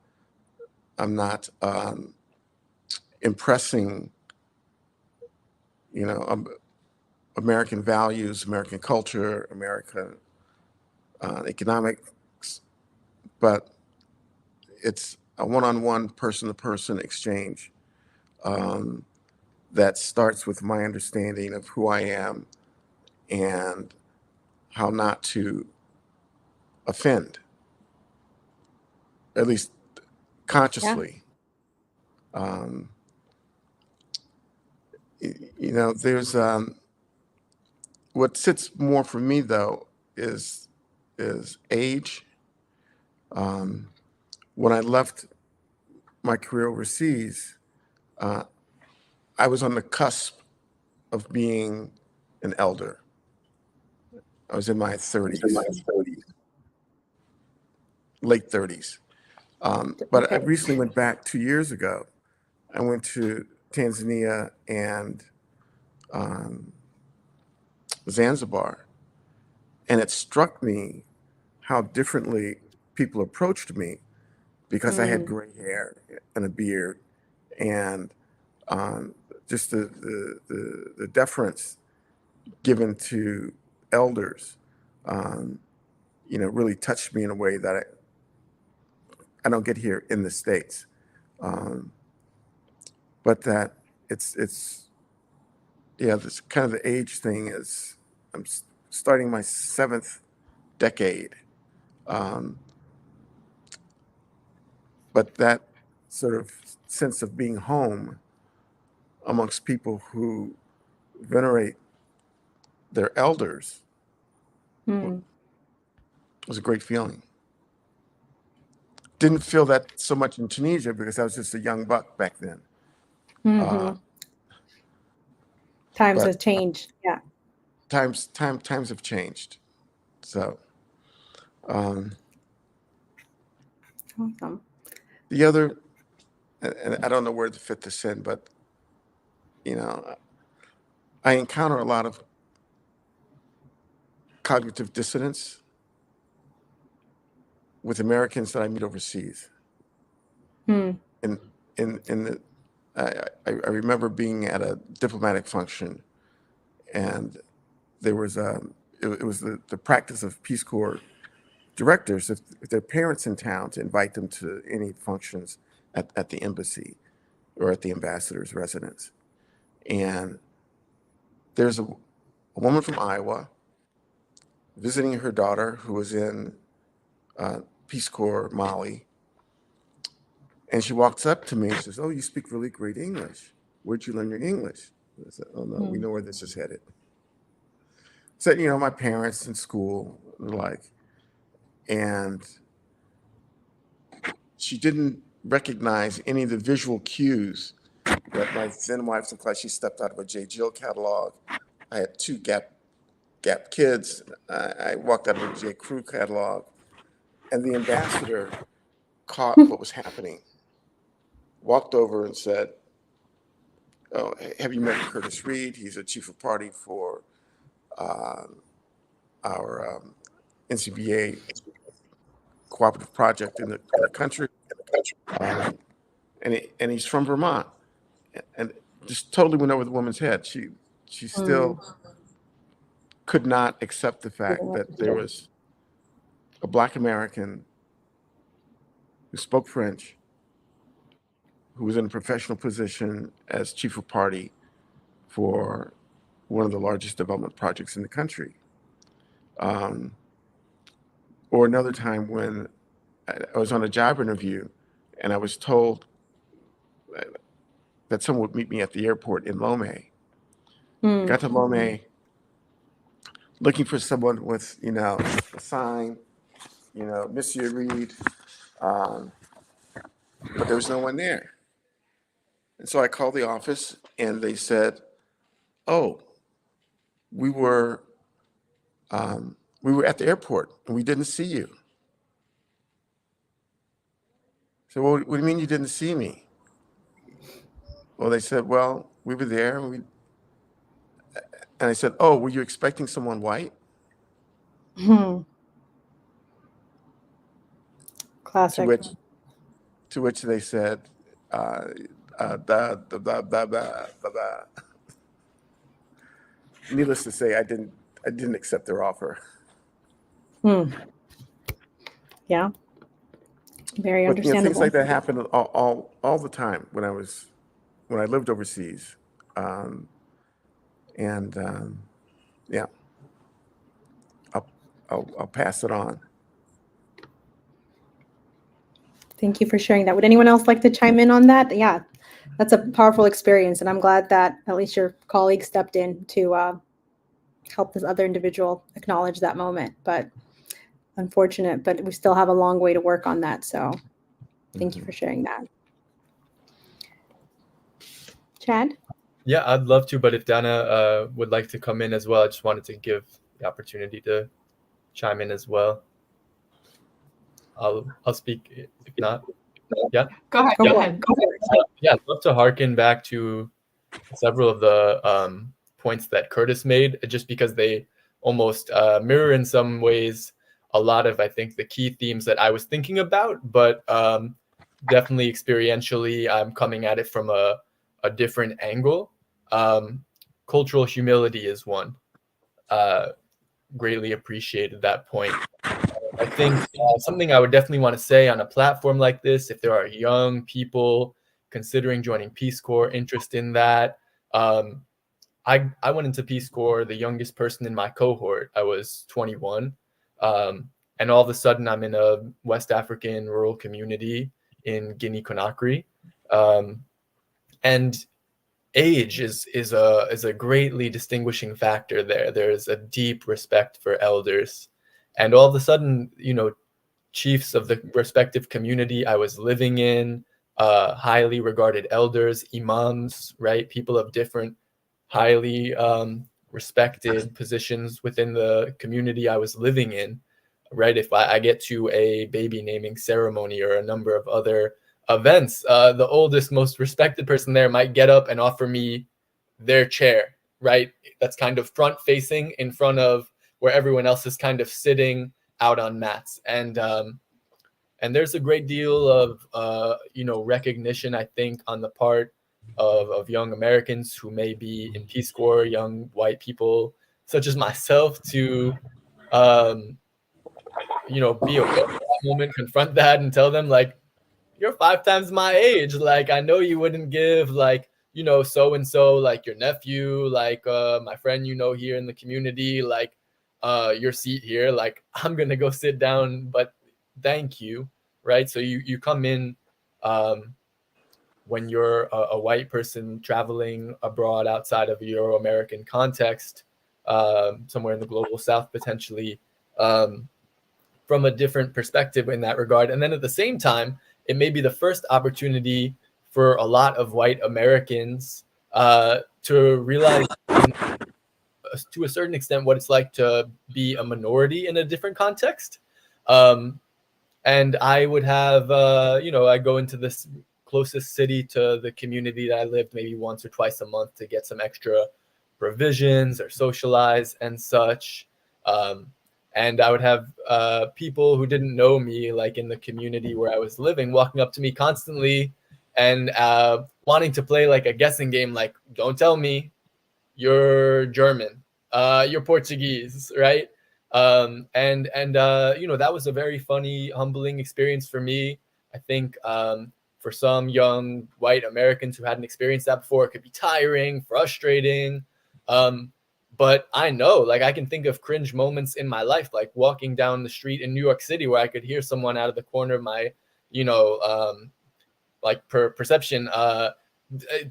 impressing, you know, American values, American culture, American economics, but it's a one-on-one, person-to-person exchange that starts with my understanding of who I am and how not to offend, at least consciously. Yeah. You know, there's what sits more for me though is age. When I left my career overseas, I was on the cusp of being an elder. I was in my 30s, late 30s. But I recently went back 2 years ago. I went to Tanzania and Zanzibar, and it struck me how differently people approached me because I had gray hair and a beard, and just the deference given to elders, you know, really touched me in a way that I don't get here in the States. But that it's yeah, this kind of the age thing is, I'm starting my 7th decade. But that sort of sense of being home amongst people who venerate their elders was a great feeling. Didn't feel that so much in Tunisia because I was just a young buck back then. Times have changed. Yeah. Times have changed. So Awesome. the other, and I don't know where to fit this in, but you know, I encounter a lot of cognitive dissonance with Americans that I meet overseas. Hmm. In the, I remember being at a diplomatic function, and there was it was the practice of Peace Corps directors, if their parents in town, to invite them to any functions at the embassy or at the ambassador's residence. And there's a woman from Iowa visiting her daughter who was in Peace Corps Mali. And she walks up to me and says, "Oh, you speak really great English. Where'd you learn your English?" I said, "Oh, no, we know where this is headed." Said, you know, my parents in school, like, and she didn't recognize any of the visual cues that my then wife's in class. She stepped out of a J. Jill catalog. I had two Gap kids. I walked out of a J. Crew catalog, and the ambassador caught what was happening, walked over and said, "Oh, have you met Curtis Reed? He's a chief of party for our NCBA cooperative project in the country, and he's from Vermont." And just totally went over the woman's head. She still could not accept the fact that there was a Black American who spoke French, who was in a professional position as chief of party for one of the largest development projects in the country. Or another time when I was on a job interview and I was told that someone would meet me at the airport in Lomé. I got to Lomé looking for someone with, you know, a sign, you know, Monsieur Reed, but there was no one there. And so I called the office and they said, "Oh, we were at the airport and we didn't see you." So, "Well, what do you mean you didn't see me?" Well, they said, "Well, we were there." And I said, "Oh, were you expecting someone white?" Classic. To which they said, da, da, da, da, da, da, da. Needless to say, I didn't accept their offer. Yeah. Very But you know, understandable. things like that happen all the time when I lived overseas, yeah, I'll pass it on. Thank you for sharing that. Would anyone else like to chime in on that? Yeah, that's a powerful experience, and I'm glad that at least your colleague stepped in to help this other individual acknowledge that moment. But unfortunate, but we still have a long way to work on that. So thank you for sharing that. Chad? Yeah, I'd love to, but if Dana would like to come in as well, I just wanted to give the opportunity to chime in as well. I'll speak if not. Yeah. Go ahead. Go ahead. Yeah, I'd love to harken back to several of the points that Curtis made, just because they almost mirror in some ways a lot of, I think, the key themes that I was thinking about, but definitely experientially, I'm coming at it from a different angle. Cultural humility is one. Greatly appreciated that point. I think something I would definitely want to say on a platform like this, if there are young people considering joining Peace Corps, interest in that. I went into Peace Corps, the youngest person in my cohort. I was 21. And all of a sudden, I'm in a West African rural community in Guinea-Conakry. And age is a greatly distinguishing factor there. There's a deep respect for elders. And all of a sudden, you know, chiefs of the respective community I was living in, highly regarded elders, imams, right? People of different highly respected positions within the community I was living in, right? If I get to a baby naming ceremony or a number of other events, the oldest, most respected person there might get up and offer me their chair, right? That's kind of front facing in front of where everyone else is kind of sitting out on mats. And And there's a great deal of, recognition, I think, on the part of young Americans who may be in Peace Corps, young white people such as myself, to, be aware of that moment, confront that, and tell them, like, you're 5 times my age. Like, I know you wouldn't give, like, so and so, like your nephew, like my friend, here in the community, like your seat here. Like, I'm gonna go sit down, but thank you, right? So you come in when you're a white person traveling abroad outside of a Euro-American context, somewhere in the global South potentially, from a different perspective in that regard. And then at the same time, it may be the first opportunity for a lot of white Americans to realize, to a certain extent, what it's like to be a minority in a different context. And I would have, I go into this closest city to the community that I lived maybe once or twice a month to get some extra provisions or socialize and such. And I would have people who didn't know me, like in the community where I was living, walking up to me constantly and wanting to play like a guessing game, like, don't tell me you're German, you're Portuguese, right? And that was a very funny, humbling experience for me. I think for some young white Americans who hadn't experienced that before, it could be tiring, frustrating. But I know, like, I can think of cringe moments in my life, like walking down the street in New York City where I could hear someone out of the corner of my, perception,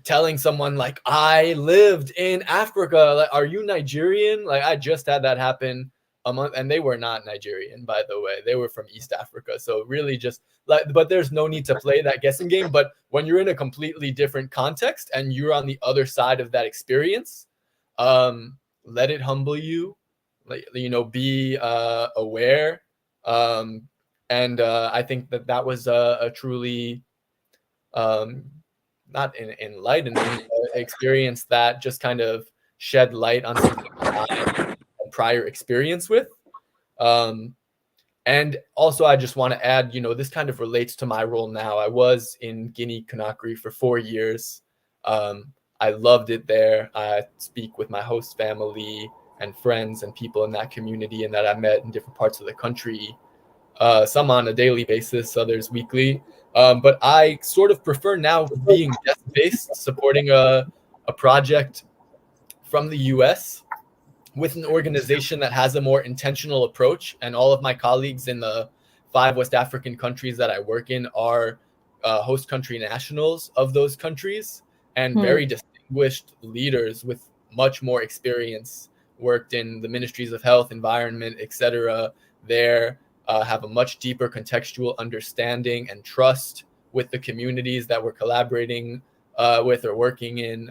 telling someone, like, I lived in Africa. Like, are you Nigerian? Like, I just had that happen a month, and they were not Nigerian, by the way. They were from East Africa. So really just like, but there's no need to play that guessing game. But when you're in a completely different context and you're on the other side of that experience, let it humble you, be aware. And I think that was a truly not an enlightening experience that just kind of shed light on something I had prior experience with. And also, I just want to add, this kind of relates to my role now. I was in Guinea-Conakry for 4 years. I loved it there. I speak with my host family and friends and people in that community and that I met in different parts of the country, some on a daily basis, others weekly. But I sort of prefer now being desk-based, supporting a project from the US with an organization that has a more intentional approach. And all of my colleagues in the 5 West African countries that I work in are host country nationals of those countries and very distinguished leaders with much more experience, worked in the ministries of health, environment, etc. there, have a much deeper contextual understanding and trust with the communities that we're collaborating with or working in.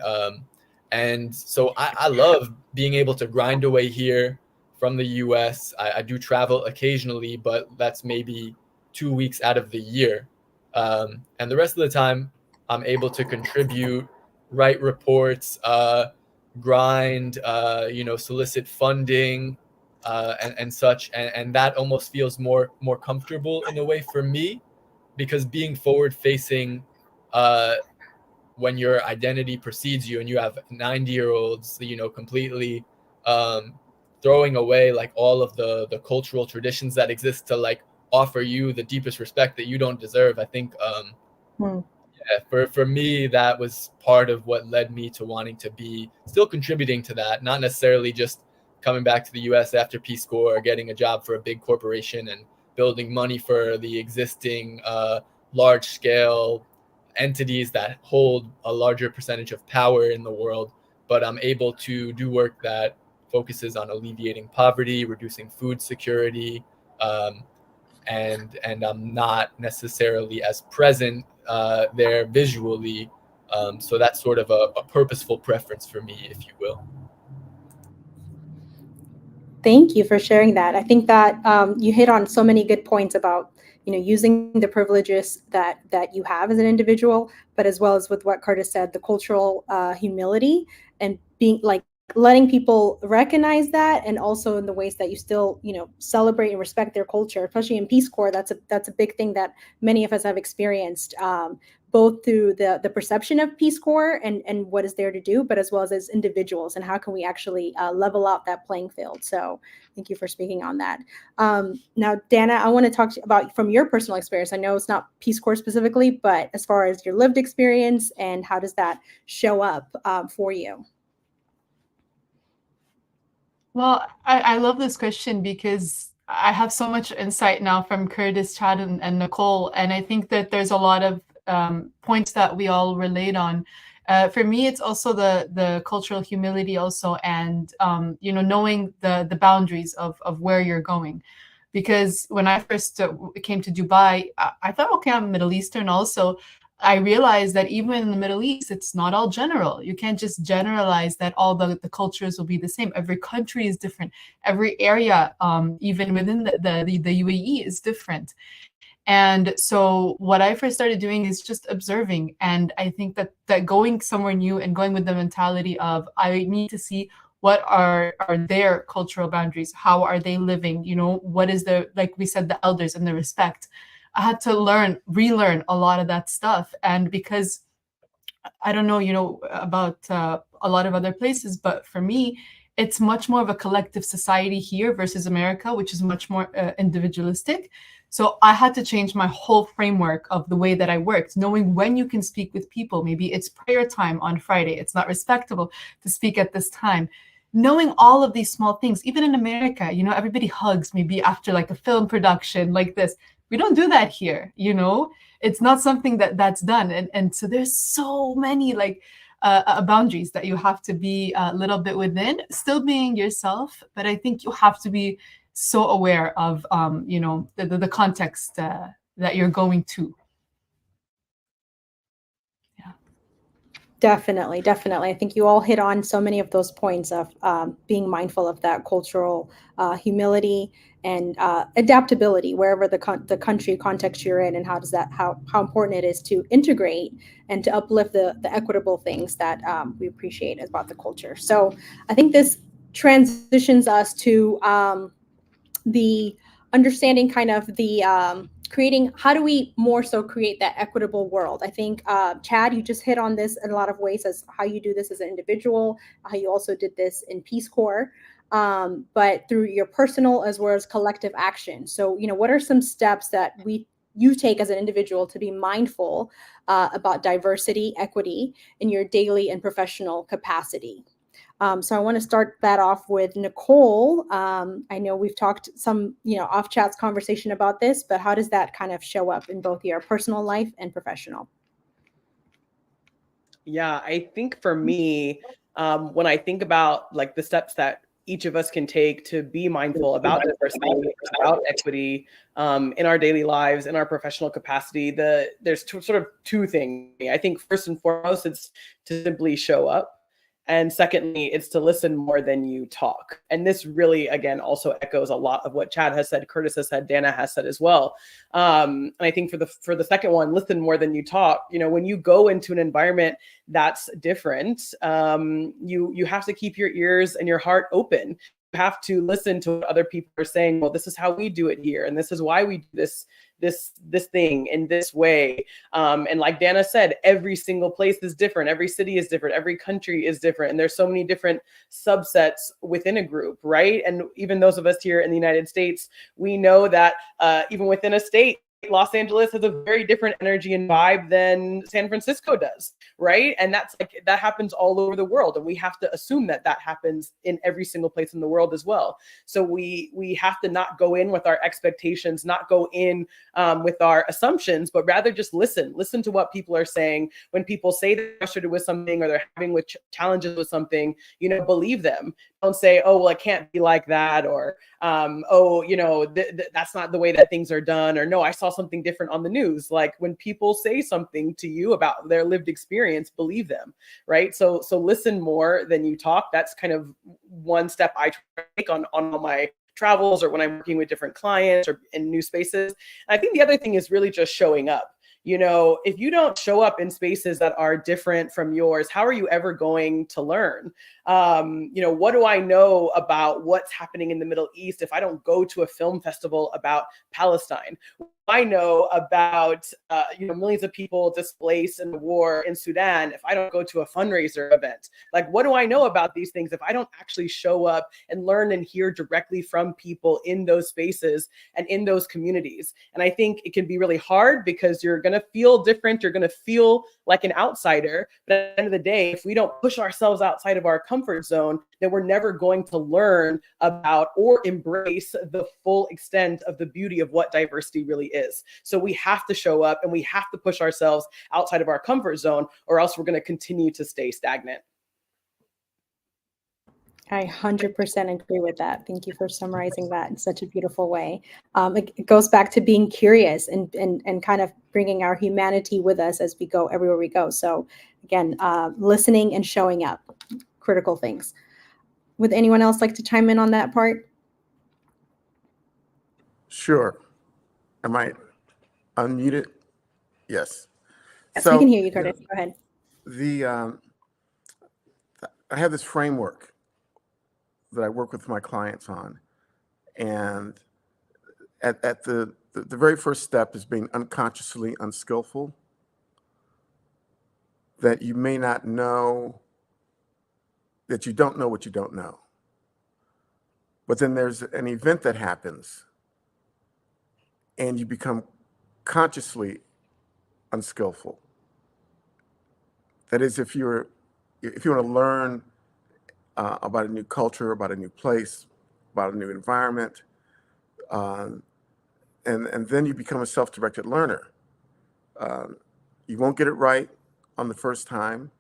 And so I love being able to grind away here from the US. I do travel occasionally, but that's maybe 2 weeks out of the year. And the rest of the time, I'm able to contribute, write reports, grind, solicit funding, and such. And that almost feels more comfortable in a way for me, because being forward facing, when your identity precedes you and you have 90-year-olds, completely throwing away like all of the cultural traditions that exist to like offer you the deepest respect that you don't deserve. I think for me, that was part of what led me to wanting to be still contributing to that, not necessarily just coming back to the US after Peace Corps or getting a job for a big corporation and building money for the existing large scale entities that hold a larger percentage of power in the world, but I'm able to do work that focuses on alleviating poverty, reducing food security, and I'm not necessarily as present there visually. So that's sort of a purposeful preference for me, if you will. Thank you for sharing that. I think that you hit on so many good points about using the privileges that you have as an individual, but as well as with what Curtis said, the cultural humility and being like letting people recognize that, and also in the ways that you still, celebrate and respect their culture, especially in Peace Corps. That's a big thing that many of us have experienced, both through the perception of Peace Corps and what is there to do, but as well as individuals, and how can we actually level out that playing field. So thank you for speaking on that. Now, Dana, I want to talk about from your personal experience. I know it's not Peace Corps specifically, but as far as your lived experience, and how does that show up for you? Well, I love this question because I have so much insight now from Curtis, Chad, and Nicole, and I think that there's a lot of points that we all relate on. For me, it's also the cultural humility also, and knowing the boundaries of where you're going. Because when I first came to Dubai, I thought, okay, I'm Middle Eastern also. I realized that even in the Middle East, it's not all general. You can't just generalize that all the cultures will be the same. Every country is different. Every area, even within the UAE, is different. And so what I first started doing is just observing. And I think that going somewhere new and going with the mentality of, I need to see what are their cultural boundaries, how are they living, what is like we said, the elders and the respect. I had to relearn a lot of that stuff. And because I don't know, about a lot of other places, but for me, it's much more of a collective society here versus America, which is much more individualistic. So I had to change my whole framework of the way that I worked, knowing when you can speak with people. Maybe it's prayer time on Friday. It's not respectable to speak at this time. Knowing all of these small things, even in America, everybody hugs maybe after like a film production like this. We don't do that here, It's not something that's done. And so there's so many like boundaries that you have to be a little bit within, still being yourself. But I think you have to be so aware of, the context that you're going to. Definitely. I think you all hit on so many of those points of being mindful of that cultural humility and adaptability wherever the country context you're in, and how important it is to integrate and to uplift the equitable things that we appreciate about the culture. So I think this transitions us to the understanding kind of the creating, how do we more so create that equitable world? I think, Chad, you just hit on this in a lot of ways as how you do this as an individual, how you also did this in Peace Corps, but through your personal as well as collective action. So, what are some steps that you take as an individual to be mindful about diversity, equity in your daily and professional capacity? So I want to start that off with Nicole. I know we've talked some, off chats conversation about this, but how does that kind of show up in both your personal life and professional? Yeah, I think for me, when I think about like the steps that each of us can take to be mindful about diversity, about equity in our daily lives, in our professional capacity, there's two things. I think first and foremost, it's to simply show up. And secondly, it's to listen more than you talk. And this really, again, also echoes a lot of what Chad has said, Curtis has said, Dana has said as well. And I think for the second one, listen more than you talk. When you go into an environment that's different, you have to keep your ears and your heart open. You have to listen to what other people are saying. Well, this is how we do it here, and this is why we do this thing in this way. And like Dana said, every single place is different. Every city is different. Every country is different. And there's so many different subsets within a group, right? And even those of us here in the United States, we know that even within a state, Los Angeles has a very different energy and vibe than San Francisco does, right? And that happens all over the world, and we have to assume that happens in every single place in the world as well. So we have to not go in with our expectations, not go in with our assumptions, but rather just listen to what people are saying. When people say they're frustrated with something or they're having challenges with something, believe them. Don't say, oh, well, it can't be like that, or that's not the way that things are done, or no, I saw something different on the news. Like when people say something to you about their lived experience, believe them, right? So listen more than you talk. That's kind of one step I try to take on all my travels or when I'm working with different clients or in new spaces. And I think the other thing is really just showing up. If you don't show up in spaces that are different from yours, how are you ever going to learn? What do I know about what's happening in the Middle East if I don't go to a film festival about Palestine? I know about millions of people displaced in the war in Sudan if I don't go to a fundraiser event? Like, what do I know about these things if I don't actually show up and learn and hear directly from people in those spaces and in those communities? And I think it can be really hard because you're going to feel different. You're going to feel like an outsider. But at the end of the day, if we don't push ourselves outside of our comfort zone, then we're never going to learn about or embrace the full extent of the beauty of what diversity really is. So we have to show up and we have to push ourselves outside of our comfort zone, or else we're going to continue to stay stagnant. I 100% agree with that. Thank you for summarizing that in such a beautiful way. It goes back to being curious and kind of bringing our humanity with us as we go everywhere we go. So again, listening and showing up, critical things. Would anyone else like to chime in on that part? Sure. Am I unmuted? Yes. Yes, we can hear you, Curtis. Go ahead. I have this framework that I work with my clients on, and at the very first step is being unconsciously unskillful. That you may not know that you don't know what you don't know. But then there's an event that happens and you become consciously unskillful. That is, if you want to learn about a new culture, about a new place, about a new environment, and then you become a self-directed learner. You won't get it right on the first time,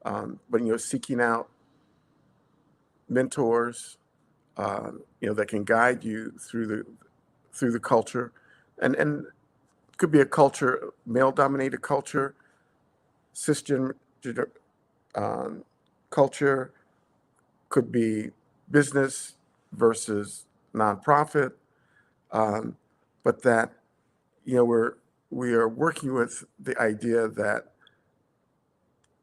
but seeking out mentors, that can guide you through the culture, and it could be a culture, male-dominated culture, cisgender culture, could be business versus nonprofit, but that we are working with the idea that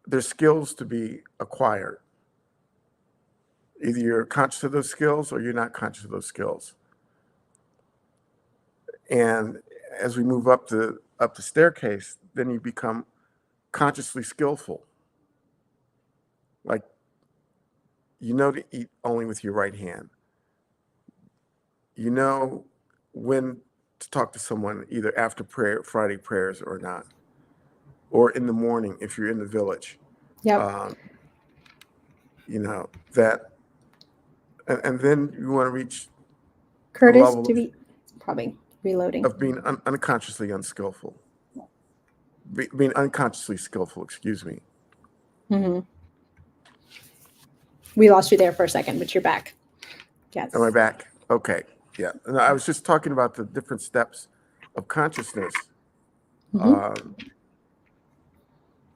there's skills to be acquired. Either you're conscious of those skills or you're not conscious of those skills. And as we move up the staircase, then you become consciously skillful. Like, to eat only with your right hand. You know when to talk to someone either after Friday prayers or not, or in the morning if you're in the village. Yep. That, and then you want to reach Curtis, level probably reloading. of being unconsciously unskillful. Being unconsciously skillful, excuse me. Mm-hmm. We lost you there for a second, but you're back. Yes. Am I back? Okay. Yeah. No, I was just talking about the different steps of consciousness,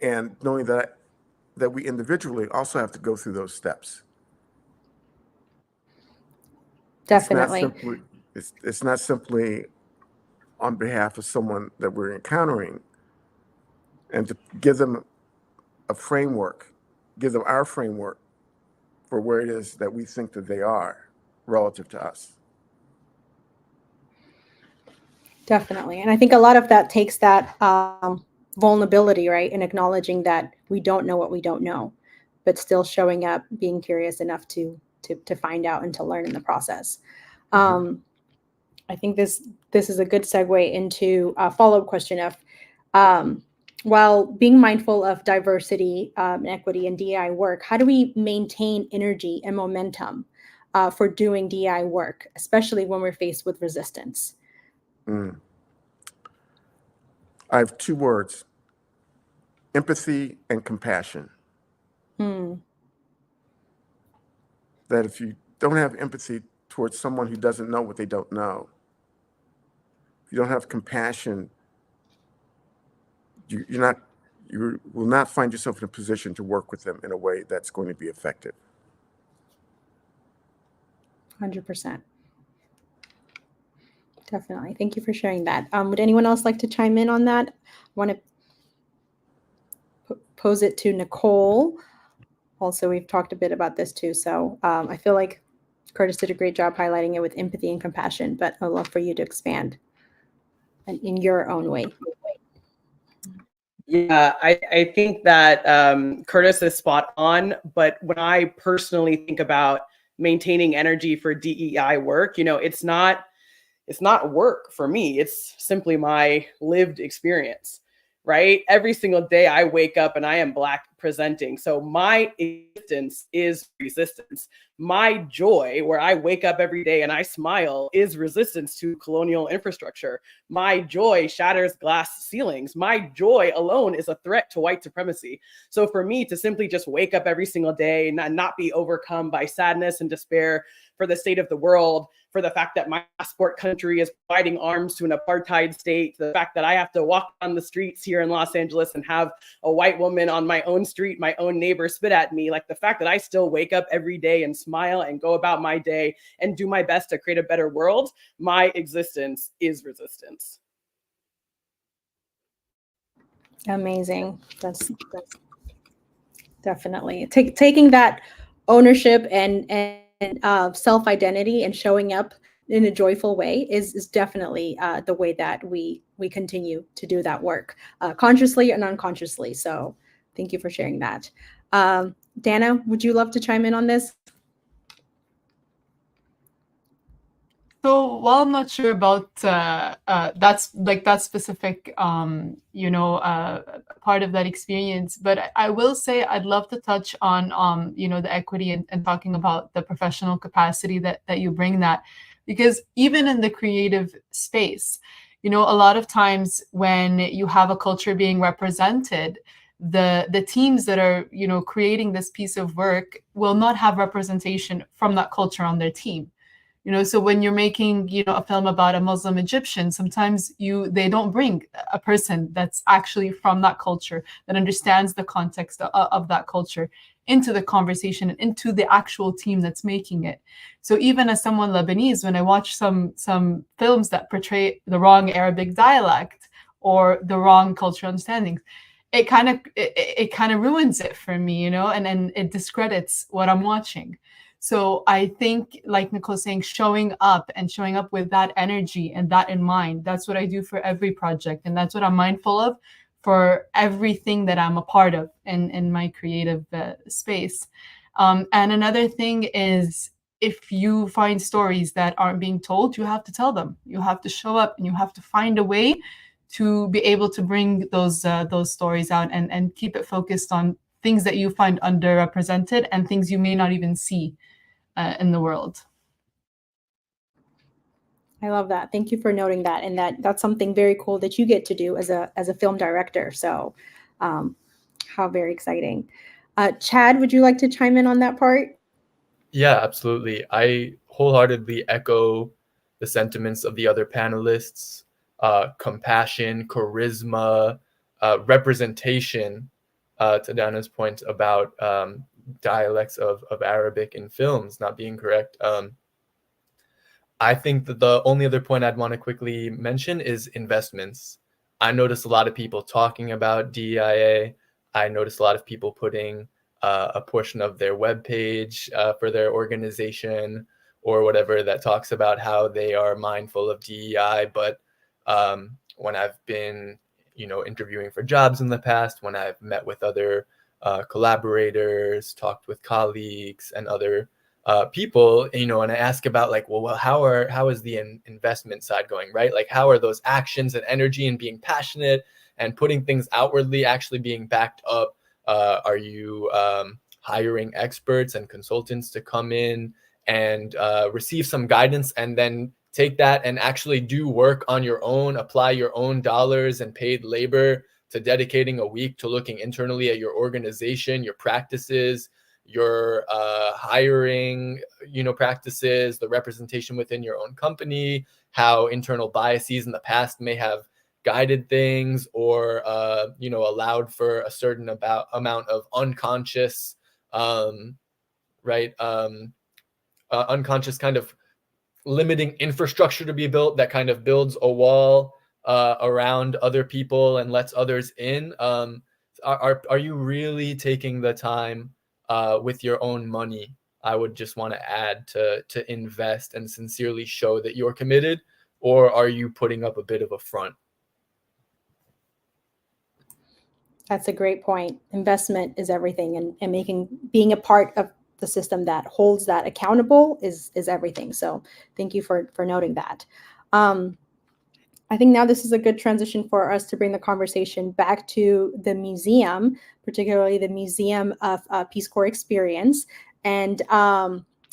and knowing that we individually also have to go through those steps. Definitely. It's not simply on behalf of someone that we're encountering, and to give them a framework, give them our framework for where it is that we think that they are relative to us. Definitely. And I think a lot of that takes that vulnerability, right? And acknowledging that we don't know what we don't know, but still showing up, being curious enough to find out and to learn in the process. I think this is a good segue into a follow-up question of, while being mindful of diversity, equity, and DEI work, how do we maintain energy and momentum for doing DEI work, especially when we're faced with resistance? I have two words: empathy and compassion. That if you don't have empathy towards someone who doesn't know what they don't know, if you don't have compassion, you will not find yourself in a position to work with them in a way that's going to be effective. 100%. Definitely. Thank you for sharing that. Would anyone else like to chime in on that? I want to pose it to Nicole also we've talked a bit about this too. So I feel like Curtis did a great job highlighting it with empathy and compassion, but I'd love for you to expand in your own way. Yeah, I think that Curtis is spot on. But when I personally think about maintaining energy for DEI work, it's not work for me. It's simply my lived experience, right? Every single day I wake up and I am Black presenting. So my existence is resistance. My joy, where I wake up every day and I smile, is resistance to colonial infrastructure. My joy shatters glass ceilings. My joy alone is a threat to white supremacy. So for me to simply just wake up every single day and not be overcome by sadness and despair for the state of the world, for the fact that my passport country is providing arms to an apartheid state, the fact that I have to walk on the streets here in Los Angeles and have a white woman on my own street, my own neighbor, spit at me, like the fact that I still wake up every day and smile and go about my day and do my best to create a better world, my existence is resistance. Amazing. That's definitely taking that ownership and self-identity and showing up in a joyful way is definitely the way that we continue to do that work, consciously and unconsciously. So thank you for sharing that. Dana, would you love to chime in on this? So while I'm not sure about that specific part of that experience, but I will say I'd love to touch on the equity and talking about the professional capacity that you bring, that because even in the creative space, a lot of times when you have a culture being represented, the teams that are creating this piece of work will not have representation from that culture on their team. So when you're making, a film about a Muslim Egyptian, sometimes they don't bring a person that's actually from that culture, that understands the context of that culture into the conversation and into the actual team that's making it. So even as someone Lebanese, when I watch some films that portray the wrong Arabic dialect or the wrong cultural understandings, it kind of ruins it for me, and it discredits what I'm watching. So I think, like Nicole's saying, showing up with that energy and that in mind, that's what I do for every project. And that's what I'm mindful of for everything that I'm a part of in my creative space. And another thing is, if you find stories that aren't being told, you have to tell them. You have to show up and you have to find a way to be able to bring those stories out and keep it focused on things that you find underrepresented and things you may not even see in the world. I love that. Thank you for noting that. And that's something very cool that you get to do as a film director. So how very exciting. Chad, would you like to chime in on that part? Yeah, absolutely. I wholeheartedly echo the sentiments of the other panelists. Compassion, charisma, representation, to Dana's point about dialects of Arabic in films not being correct. I think that the only other point I'd want to quickly mention is investments. I noticed a lot of people talking about DEIA. I noticed a lot of people putting a portion of their webpage for their organization or whatever that talks about how they are mindful of DEI. But when I've been, interviewing for jobs in the past, when I've met with other collaborators, talked with colleagues and other people, and I ask about like, well, how is the investment side going, right? Like, how are those actions and energy and being passionate and putting things outwardly actually being backed up? Are you hiring experts and consultants to come in and receive some guidance and then take that and actually do work on your own, apply your own dollars and paid labor to dedicating a week to looking internally at your organization, your practices, your hiring, practices, the representation within your own company, how internal biases in the past may have guided things or, allowed for a certain amount of unconscious, unconscious kind of limiting infrastructure to be built that kind of builds a wall around other people and lets others in. Are you really taking the time with your own money, I would just want to add to invest and sincerely show that you're committed, or are you putting up a bit of a front? That's a great point. Investment is everything, and being a part of the system that holds that accountable is everything. So thank you for noting that. I think now this is a good transition for us to bring the conversation back to the museum, particularly the Museum of Peace Corps Experience, and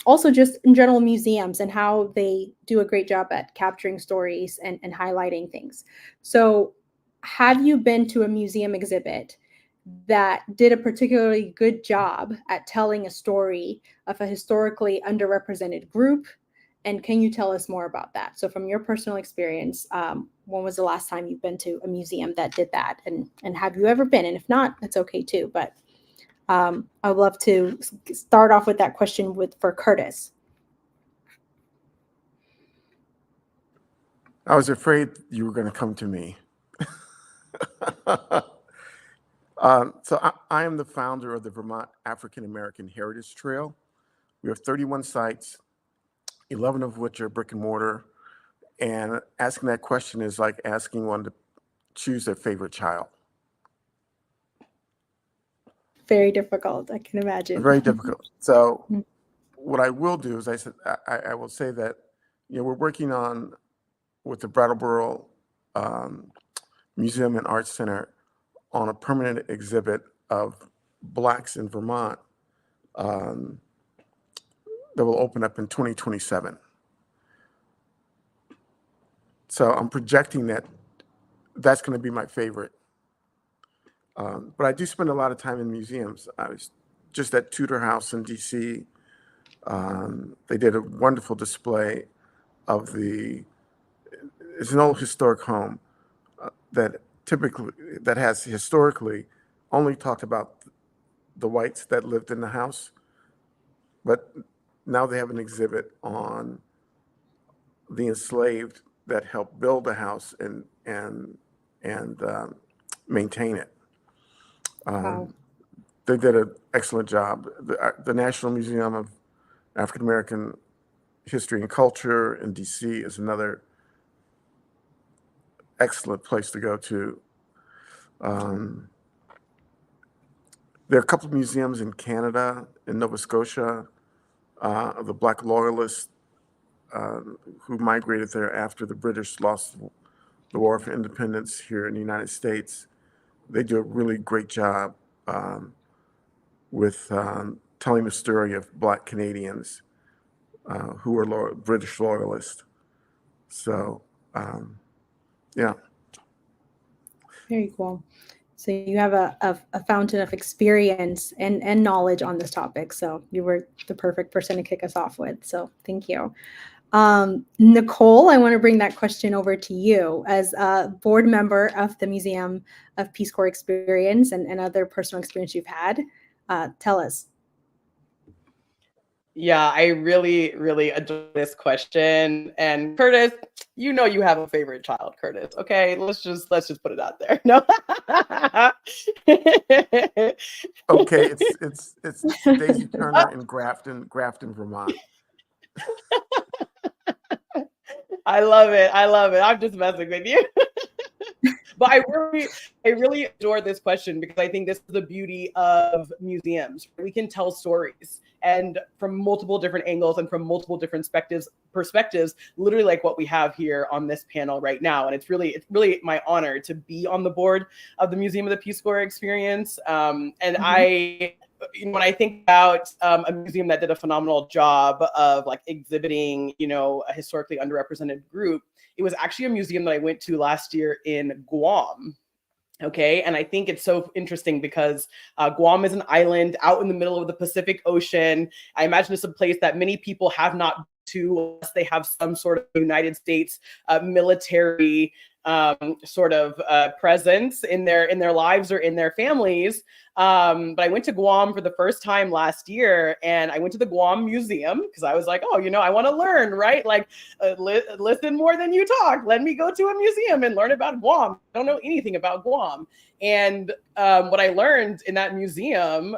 also just in general museums and how they do a great job at capturing stories and highlighting things. So have you been to a museum exhibit that did a particularly good job at telling a story of a historically underrepresented group? And can you tell us more about that? So from your personal experience, when was the last time you've been to a museum that did that? And have you ever been? And if not, that's okay too. But I would love to start off with that question for Curtis. I was afraid you were going to come to me. So I am the founder of the Vermont African American Heritage Trail. We have 31 sites, 11 of which are brick and mortar. And asking that question is like asking one to choose their favorite child. Very difficult, I can imagine. Very difficult. So what I will do is I will say that, we're working on, with the Brattleboro Museum and Arts Center, on a permanent exhibit of Blacks in Vermont that will open up in 2027. So I'm projecting that that's going to be my favorite. But I do spend a lot of time in museums. I was just at Tudor House in DC. They did a wonderful display of it's an old historic home that has historically only talked about the whites that lived in the house. But now they have an exhibit on the enslaved that helped build the house and maintain it. Wow. They did an excellent job. The National Museum of African American History and Culture in DC is another excellent place to go to. There are a couple of museums in Canada, in Nova Scotia, the Black loyalists who migrated there after the British lost the War for Independence here in the United States. They do a really great job with telling the story of Black Canadians who were British loyalists. So, yeah. Very cool. So you have a fountain of experience and knowledge on this topic. So you were the perfect person to kick us off with. So thank you. Nicole, I want to bring that question over to you as a board member of the Museum of Peace Corps Experience and other personal experience you've had. Tell us. Yeah, I really, really adore this question. And Curtis, you have a favorite child, Curtis. Okay, let's just put it out there. No. Okay, it's Daisy Turner in Grafton, Vermont. I love it. I'm just messing with you. But I really adore this question because I think this is the beauty of museums. We can tell stories and from multiple different angles and from multiple different perspectives, literally like what we have here on this panel right now. And it's really my honor to be on the board of the Museum of the Peace Corps Experience. And when I think about a museum that did a phenomenal job of like exhibiting, a historically underrepresented group, it was actually a museum that I went to last year in Guam. Okay. And I think it's so interesting because Guam is an island out in the middle of the Pacific Ocean. I imagine it's a place that many people have not to unless they have some sort of United States military sort of presence in their lives or in their families. But I went to Guam for the first time last year, and I went to the Guam Museum because I was like, oh, I want to learn, right? Like, listen more than you talk. Let me go to a museum and learn about Guam. I don't know anything about Guam. And what I learned in that museum,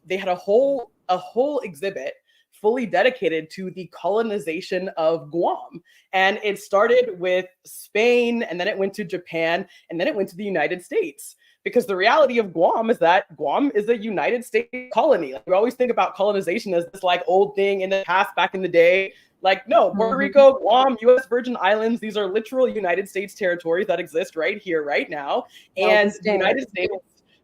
they had a whole exhibit fully dedicated to the colonization of Guam. And it started with Spain, and then it went to Japan, and then it went to the United States. Because the reality of Guam is that Guam is a United States colony. Like, we always think about colonization as this like old thing in the past, back in the day. Like, no, Puerto Rico, Guam, U.S. Virgin Islands, these are literal United States territories that exist right here, right now. And the United States,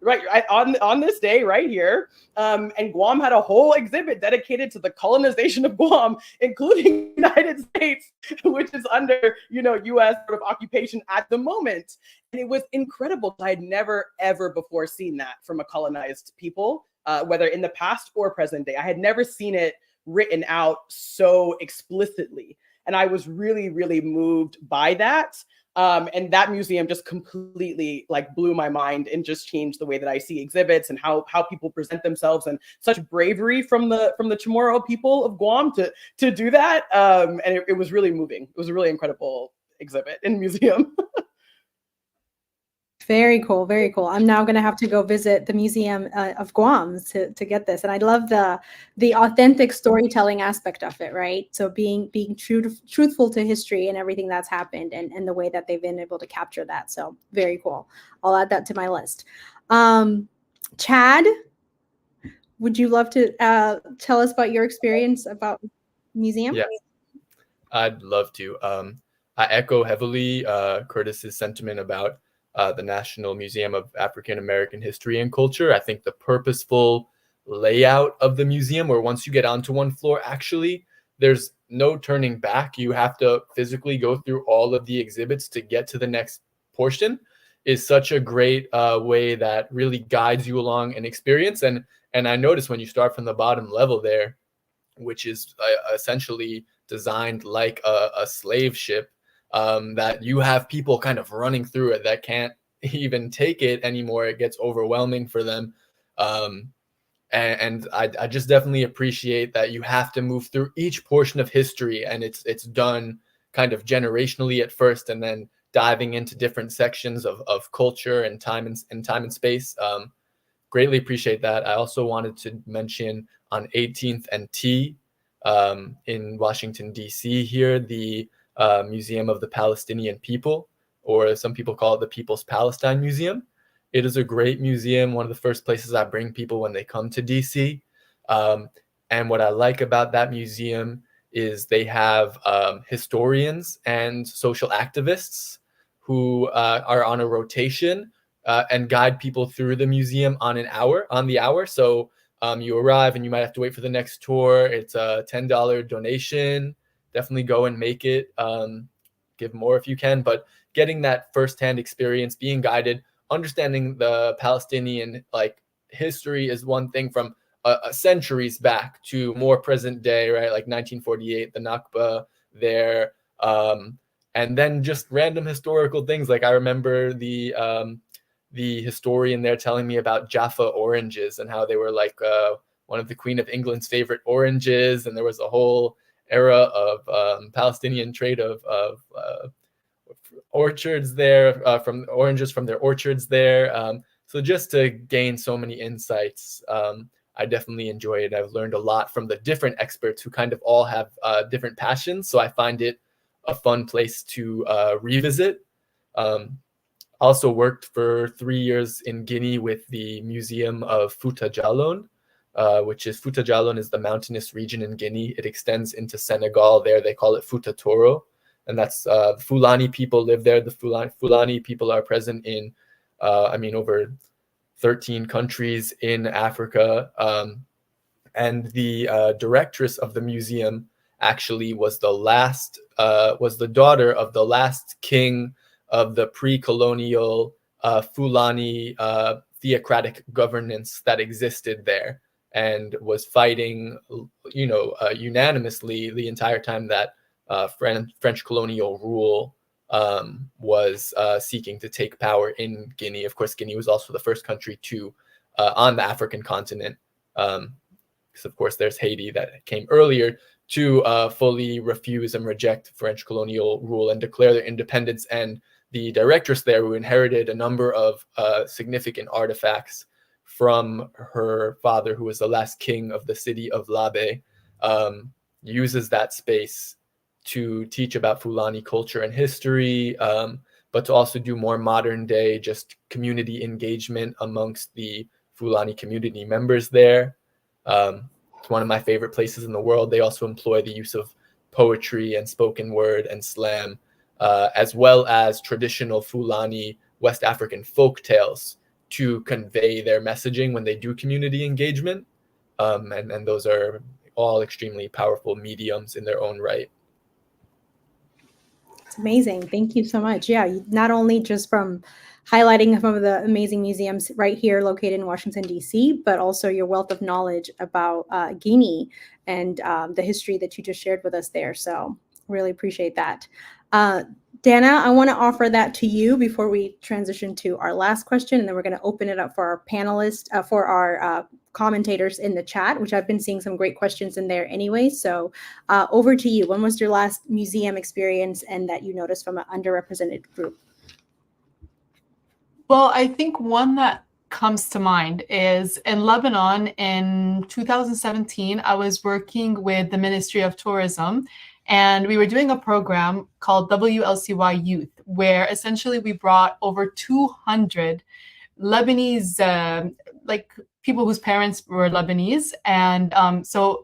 right, on this day right here, and Guam had a whole exhibit dedicated to the colonization of Guam, including the United States, which is under, U.S. sort of occupation at the moment. And it was incredible. I had never, ever before seen that from a colonized people, whether in the past or present day. I had never seen it written out so explicitly. And I was really, really moved by that. And that museum just completely like blew my mind and just changed the way that I see exhibits and how people present themselves, and such bravery from the Chamorro people of Guam to do that. And it was really moving. It was a really incredible exhibit and museum. Very cool, very cool. I'm now going to have to go visit the Museum of Guam to get this, and I love the authentic storytelling aspect of it, right? So being truthful to history and everything that's happened, and the way that they've been able to capture that. So very cool. I'll add that to my list. Chad, would you love to tell us about your experience about museum? Yes, I'd love to. I echo heavily Curtis's sentiment about the National Museum of African American History and Culture. I think the purposeful layout of the museum, where once you get onto one floor, actually, there's no turning back. You have to physically go through all of the exhibits to get to the next portion, is such a great way that really guides you along an experience. And I noticed when you start from the bottom level there, which is essentially designed like a slave ship, that you have people kind of running through it that can't even take it anymore. It gets overwhelming for them. And I just definitely appreciate that you have to move through each portion of history, and it's done kind of generationally at first, and then diving into different sections of culture and time and space. Greatly appreciate that. I also wanted to mention on 18th and T in Washington, D.C. here, the Museum of the Palestinian People, or some people call it the People's Palestine Museum. It is a great museum, one of the first places I bring people when they come to DC. And what I like about that museum is they have historians and social activists who are on a rotation and guide people through the museum on the hour. So you arrive and you might have to wait for the next tour. It's a $10 donation. Definitely go and make it. Give more if you can, but getting that firsthand experience, being guided, understanding the Palestinian history is one thing from centuries back to more present day, right? Like 1948, the Nakba there, and then just random historical things. Like I remember the historian there telling me about Jaffa oranges and how they were like one of the Queen of England's favorite oranges, and there was a whole era of Palestinian trade of orchards there, from oranges from their orchards there. So just to gain so many insights, I definitely enjoy it. I've learned a lot from the different experts who kind of all have different passions. So I find it a fun place to revisit. Also worked for 3 years in Guinea with the Museum of Fouta Djallon, which is Fouta Djallon is the mountainous region in Guinea. It extends into Senegal. There they call it Fouta Toro, and that's the Fulani people live there. The Fulani people are present in, over 13 countries in Africa. And the directress of the museum actually was the daughter of the last king of the pre-colonial Fulani theocratic governance that existed there. and was fighting, unanimously the entire time that French colonial rule was seeking to take power in Guinea. Of course, Guinea was also the first country to on the African continent, because of course there's Haiti that came earlier, to fully refuse and reject French colonial rule and declare their independence. And the directress there, who inherited a number of significant artifacts from her father, who was the last king of the city of Labe, uses that space to teach about Fulani culture and history, but to also do more modern day just community engagement amongst the Fulani community members there. It's one of my favorite places in the world. They also employ the use of poetry and spoken word and slam, as well as traditional Fulani West African folk tales to convey their messaging when they do community engagement. And those are all extremely powerful mediums in their own right. It's amazing. Thank you so much. Yeah, not only just from highlighting some of the amazing museums right here located in Washington, D.C., but also your wealth of knowledge about Guinea and the history that you just shared with us there. So really appreciate that. Dana, I want to offer that to you before we transition to our last question, and then we're going to open it up for our panelists, for our commentators in the chat, which I've been seeing some great questions in there anyway. So over to you. When was your last museum experience and that you noticed from an underrepresented group? Well, I think one that comes to mind is in Lebanon in 2017, I was working with the Ministry of Tourism, and we were doing a program called WLCY Youth, where essentially we brought over 200 Lebanese, like people whose parents were Lebanese, and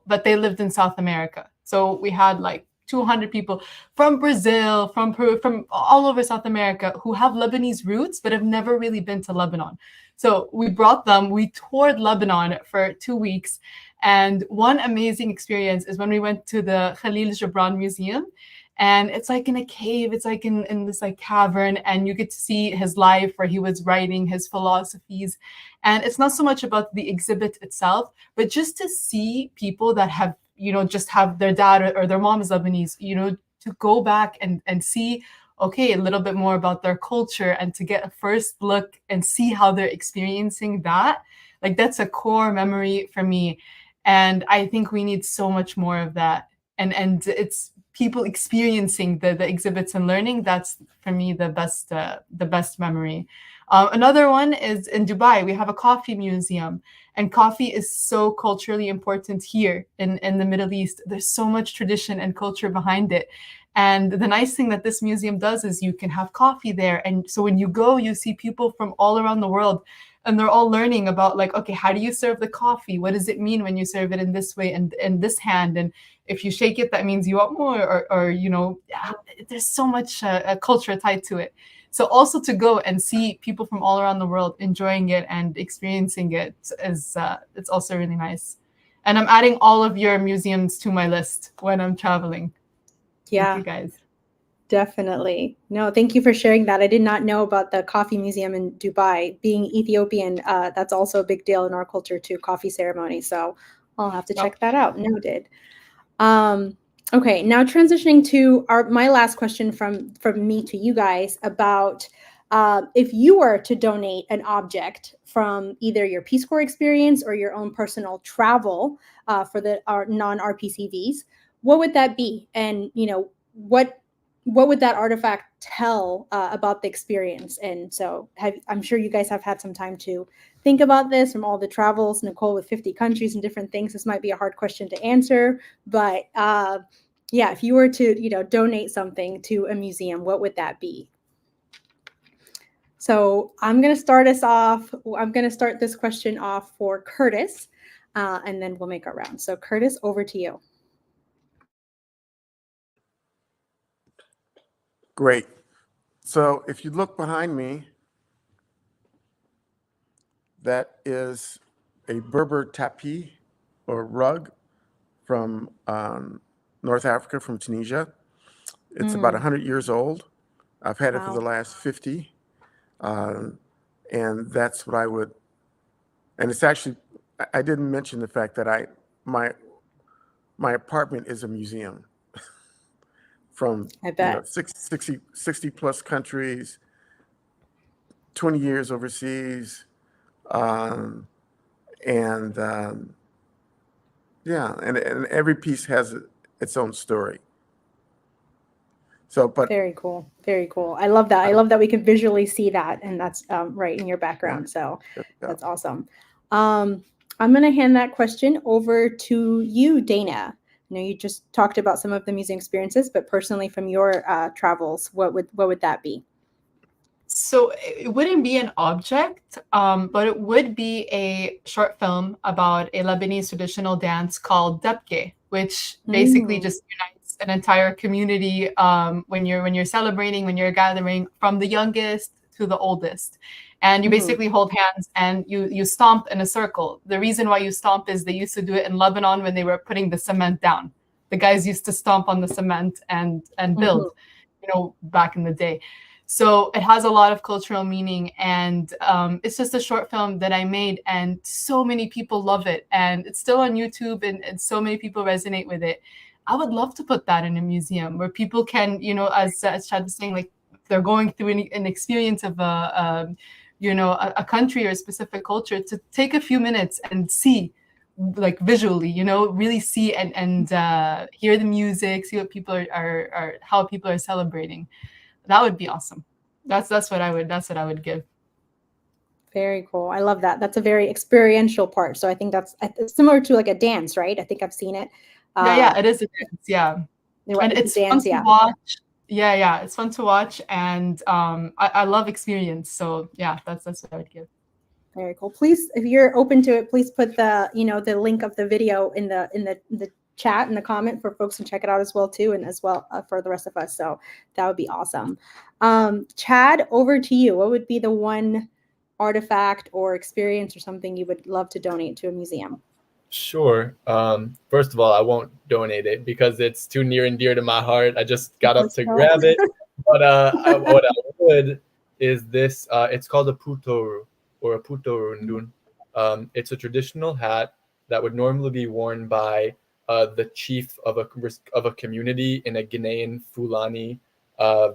but they lived in South America. So we had like 200 people from Brazil, from Peru, from all over South America who have Lebanese roots but have never really been to Lebanon. So we brought them, we toured Lebanon for 2 weeks. And one amazing experience is when we went to the Khalil Gibran Museum. And it's like in a cave, it's like in this like cavern, and you get to see his life where he was writing his philosophies. And it's not so much about the exhibit itself, but just to see people that have, just have their dad or their mom is Lebanese, to go back and see, okay, a little bit more about their culture and to get a first look and see how they're experiencing that. Like that's a core memory for me. And I think we need so much more of that. And it's people experiencing the exhibits and learning. That's for me the best memory. Another one is in Dubai. We have a coffee museum, and coffee is so culturally important here in the Middle East. There's so much tradition and culture behind it. And the nice thing that this museum does is you can have coffee there. And so when you go, you see people from all around the world, and they're all learning about like, okay, how do you serve the coffee? What does it mean when you serve it in this way and in this hand? And if you shake it, that means you want more, or there's so much culture tied to it. So also to go and see people from all around the world enjoying it and experiencing it is it's also really nice. And I'm adding all of your museums to my list when I'm traveling. Yeah. Thank you guys. Definitely. No, thank you for sharing that. I did not know about the coffee museum in Dubai. Being Ethiopian, that's also a big deal in our culture too, coffee ceremony. So I'll have to check that out. Noted. Okay, now transitioning to my last question from me to you guys about if you were to donate an object from either your Peace Corps experience or your own personal travel for our non-RPCVs, what would that be? And what would that artifact tell about the experience? And so I'm sure you guys have had some time to think about this from all the travels, Nicole, with 50 countries and different things. This might be a hard question to answer, but yeah, if you were to, donate something to a museum, what would that be? So I'm going to start us off. I'm going to start this question off for Curtis, and then we'll make our round. So Curtis, over to you. Great. So if you look behind me, that is a Berber tapis or rug from North Africa, from Tunisia. It's about 100 years old. I've had it for the last 50. And that's what I would, and it's actually I didn't mention the fact that my apartment is a museum from I bet. 60 plus countries, 20 years overseas, um, and yeah, and every piece has its own story. So, but Very cool. Very cool. I love that. I love that we can visually see that, and that's right in your background. So yeah. that's awesome. I'm going to hand that question over to you, Dana. I know you just talked about some of the museum experiences, but personally from your travels, what would that be? So it wouldn't be an object, but it would be a short film about a Lebanese traditional dance called debke, which basically just unites an entire community when you're celebrating, when you're gathering, from the youngest to the oldest. And you basically hold hands and you stomp in a circle. The reason why you stomp is they used to do it in Lebanon when they were putting the cement down. The guys used to stomp on the cement and build, back in the day. So it has a lot of cultural meaning, and it's just a short film that I made, and so many people love it, and it's still on YouTube, and so many people resonate with it. I would love to put that in a museum where people can, as Chad was saying, like they're going through an experience of a country or a specific culture, to take a few minutes and see, like visually, really see and hear the music, see what people are how people are celebrating. That would be awesome. That's what I would give. Very cool. I love that. That's a very experiential part. So I think that's similar to like a dance, right? I think I've seen it. Yeah, it is a dance. Yeah, and it's fun to watch. Yeah, it's fun to watch, and I love experience. So yeah, that's what I would give. Very cool. Please, if you're open to it, please put the the link of the video in the chat in the comment for folks to check it out as well too, and as well for the rest of us. So that would be awesome. Chad, over to you. What would be the one artifact or experience or something you would love to donate to a museum? Sure. First of all, I won't donate it because it's too near and dear to my heart. I just got up to grab it. But what I would is this. It's called a putoru or a putorundun. It's a traditional hat that would normally be worn by the chief of a community in a Ghanaian Fulani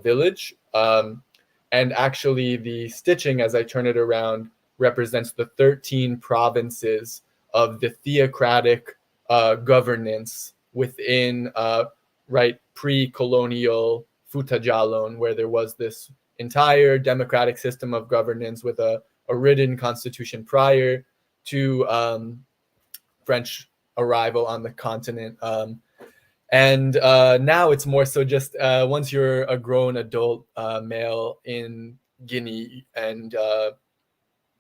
village. And actually, the stitching, as I turn it around, represents the 13 provinces of the theocratic governance within pre-colonial Futajalon, where there was this entire democratic system of governance with a written constitution prior to French arrival on the continent. And now it's more so just once you're a grown adult male in Guinea and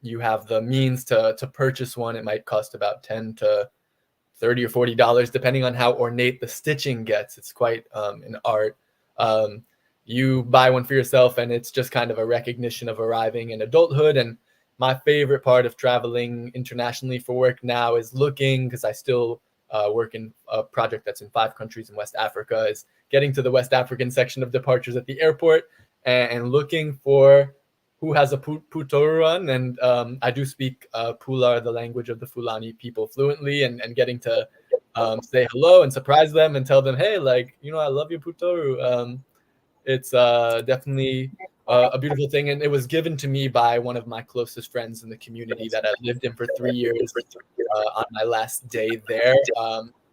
you have the means to purchase one, it might cost about $10 to $30 or $40, depending on how ornate the stitching gets. It's quite an art. You buy one for yourself, and it's just kind of a recognition of arriving in adulthood. And my favorite part of traveling internationally for work now is looking, because I still work in a project that's in 5 countries in West Africa, is getting to the West African section of departures at the airport and looking for who has a putoru run. And I do speak Pular, the language of the Fulani people, fluently, and getting to say hello and surprise them and tell them, hey, I love your putoru. It's definitely a beautiful thing. And it was given to me by one of my closest friends in the community that I lived in for 3 years on my last day there,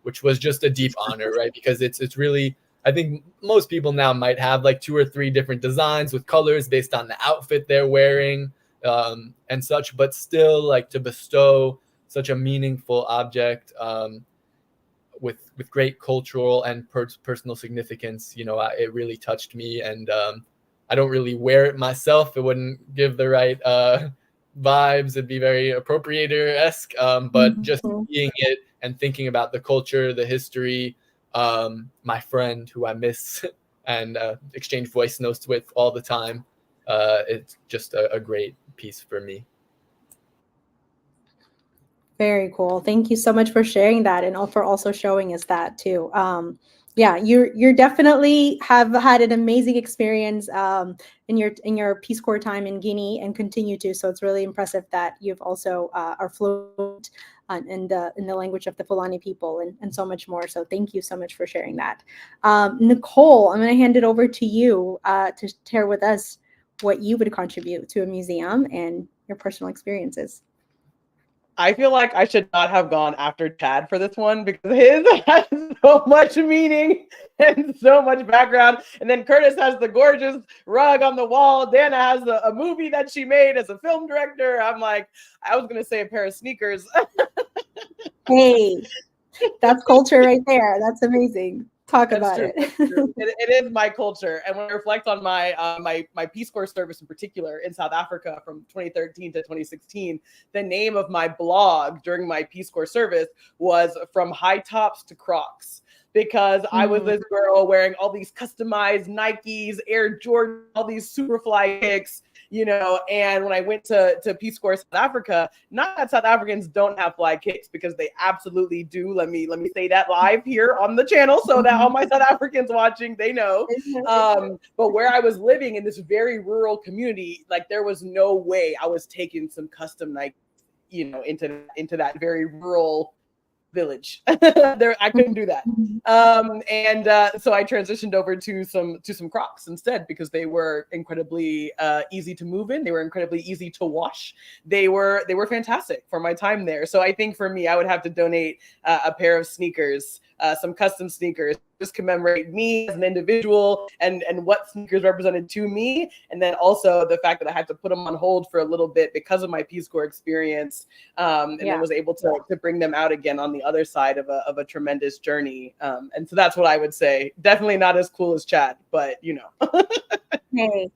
which was just a deep honor, right? Because it's really, I think most people now might have like 2 or 3 different designs with colors based on the outfit they're wearing and such, but still like to bestow such a meaningful object with great cultural and personal significance, it really touched me. And I don't really wear it myself. It wouldn't give the right vibes. It'd be very appropriator-esque, but just seeing it and thinking about the culture, the history, my friend who I miss and exchange voice notes with all the time, it's just a great piece for me. Very cool. Thank you so much for sharing that, and for also showing us that too. Yeah, you're definitely have had an amazing experience in your Peace Corps time in Guinea and continue to. So it's really impressive that you've also are fluent in the language of the Fulani people, and so much more. So thank you so much for sharing that. Nicole, I'm going to hand it over to you to share with us what you would contribute to a museum and your personal experiences. I feel like I should not have gone after Chad for this one because his has so much meaning and so much background. And then Curtis has the gorgeous rug on the wall. Dana has a movie that she made as a film director. I'm like, I was going to say a pair of sneakers. Hey, that's culture right there. That's amazing. Talk about it. It is my culture, and when I reflect on my my Peace Corps service in particular in South Africa from 2013 to 2016, the name of my blog during my Peace Corps service was From High Tops to Crocs, because I was this girl wearing all these customized Nikes, Air Jordan, all these super fly kicks, you know. And when I went to Peace Corps South Africa, not that South Africans don't have fly kicks, because they absolutely do. Let me say that live here on the channel so that all my South Africans watching, they know. But where I was living in this very rural community, like there was no way I was taking some custom Nike, you know, into that very rural village. There, I couldn't do that. So I transitioned over to some Crocs instead, because they were incredibly easy to move in. They were incredibly easy to wash. They were fantastic for my time there. So I think for me, I would have to donate a pair of sneakers, some custom sneakers, just commemorate me as an individual and what sneakers represented to me. And then also the fact that I had to put them on hold for a little bit because of my Peace Corps experience, and then was able to bring them out again on the other side of a tremendous journey. And so that's what I would say. Definitely not as cool as Chad, but you know. Hey,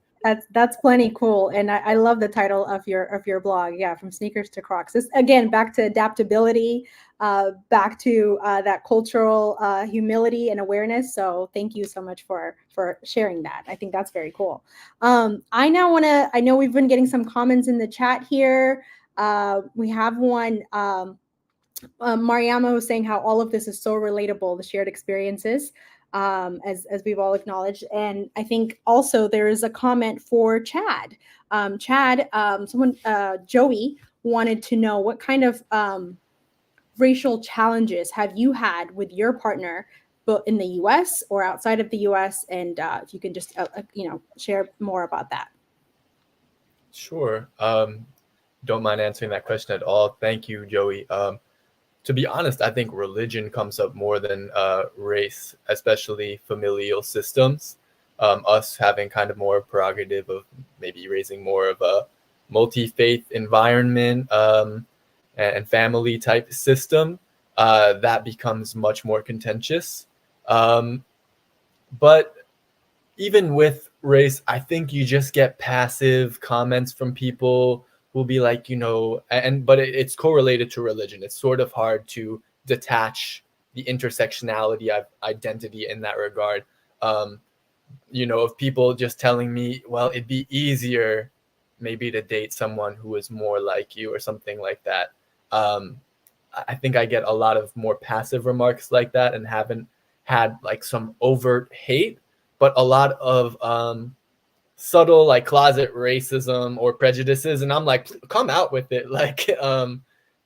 that's plenty cool, and I love the title of your blog. Yeah, From Sneakers to Crocs. This again, back to adaptability, back to that cultural humility and awareness. So thank you so much for sharing that. I think that's very cool. I know we've been getting some comments in the chat here. We have one. Mariama was saying how all of this is so relatable, the shared experiences, as we've all acknowledged. And I think also there is a comment for Chad. Joey wanted to know what kind of racial challenges have you had with your partner, both in the U.S. or outside of the U.S. And if you can just share more about that. Sure. Don't mind answering that question at all. Thank you, Joey. To be honest, I think religion comes up more than race, especially familial systems. Us having kind of more prerogative of maybe raising more of a multi-faith environment and family type system, that becomes much more contentious. But even with race, I think you just get passive comments from people who'll be like, but it's correlated to religion. It's sort of hard to detach the intersectionality of identity in that regard. Of people just telling me, well, it'd be easier maybe to date someone who is more like you or something like that. I think I get a lot of more passive remarks like that and haven't had like some overt hate, but a lot of subtle like closet racism or prejudices, and I'm like, come out with it, like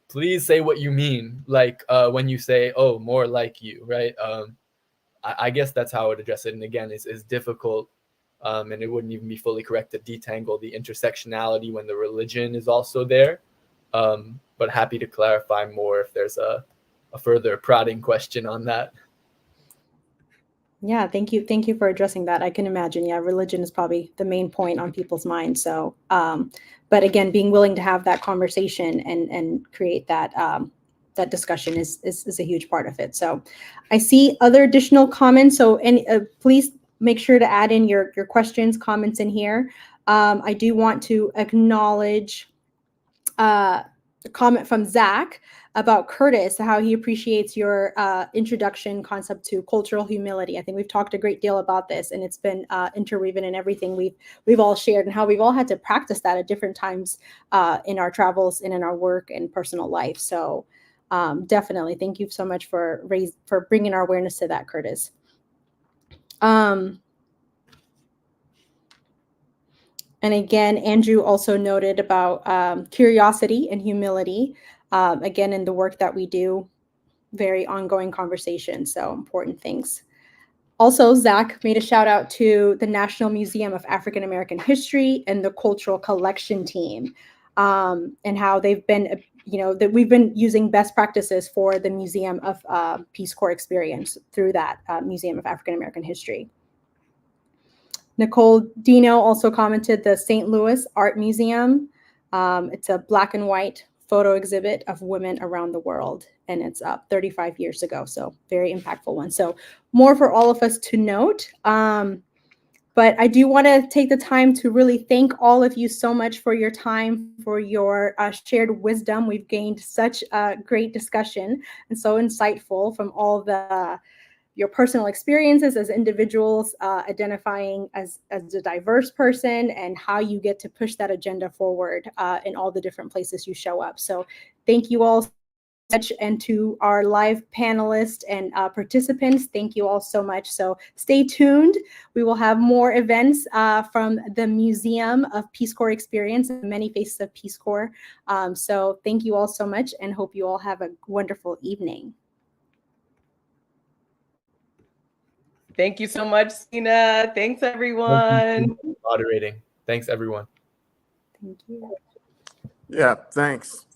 please say what you mean, like when you say, oh, more like you, right? I guess that's how I would address it. And again, it's difficult, and it wouldn't even be fully correct to detangle the intersectionality when the religion is also there, but happy to clarify more if there's a further prodding question on that. Yeah, thank you for addressing that. I can imagine. Yeah, religion is probably the main point on people's minds. So, but again, being willing to have that conversation and create that that discussion is a huge part of it. So, I see other additional comments. So, please make sure to add in your questions, comments in here. I do want to acknowledge a comment from Zach about Curtis, how he appreciates your introduction concept to cultural humility. I think we've talked a great deal about this, and it's been interwoven in everything we've all shared, and how we've all had to practice that at different times in our travels and in our work and personal life. So definitely, thank you so much for bringing our awareness to that, Curtis. And again, Andrew also noted about curiosity and humility. again, in the work that we do, very ongoing conversation. So important things. Also, Zach made a shout out to the National Museum of African American History and the Cultural Collection team, and how they've been, that we've been using best practices for the Museum of Peace Corps experience through that Museum of African American History. Nicole Dino also commented the St. Louis Art Museum. It's a black and white photo exhibit of women around the world, and it's up 35 years ago, so very impactful one. So more for all of us to note. But I do want to take the time to really thank all of you so much for your time, for your shared wisdom. We've gained such a great discussion and so insightful from all the your personal experiences as individuals, identifying as a diverse person, and how you get to push that agenda forward in all the different places you show up. So thank you all so much, and to our live panelists and participants, thank you all so much. So stay tuned. We will have more events from the Museum of Peace Corps Experience, Many Faces of Peace Corps. So thank you all so much, and hope you all have a wonderful evening. Thank you so much, Sina. Thanks, everyone. Thank you for moderating. Thanks, everyone. Thank you. Yeah, thanks.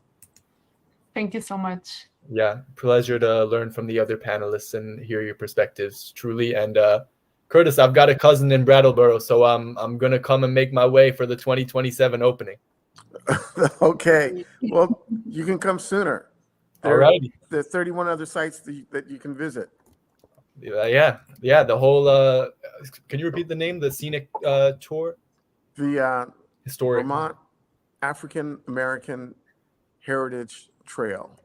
Thank you so much. Yeah, pleasure to learn from the other panelists and hear your perspectives, truly. And Curtis, I've got a cousin in Brattleboro, so I'm gonna come and make my way for the 2027 opening. Okay, well, you can come sooner. All righty. There are 31 other sites that you can visit. Yeah. The whole. Can you repeat the name? The scenic tour. The Historic Vermont African American Heritage Trail.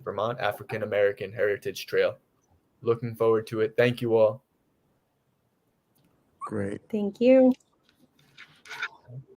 Vermont African American Heritage Trail. Looking forward to it. Thank you all. Great. Thank you.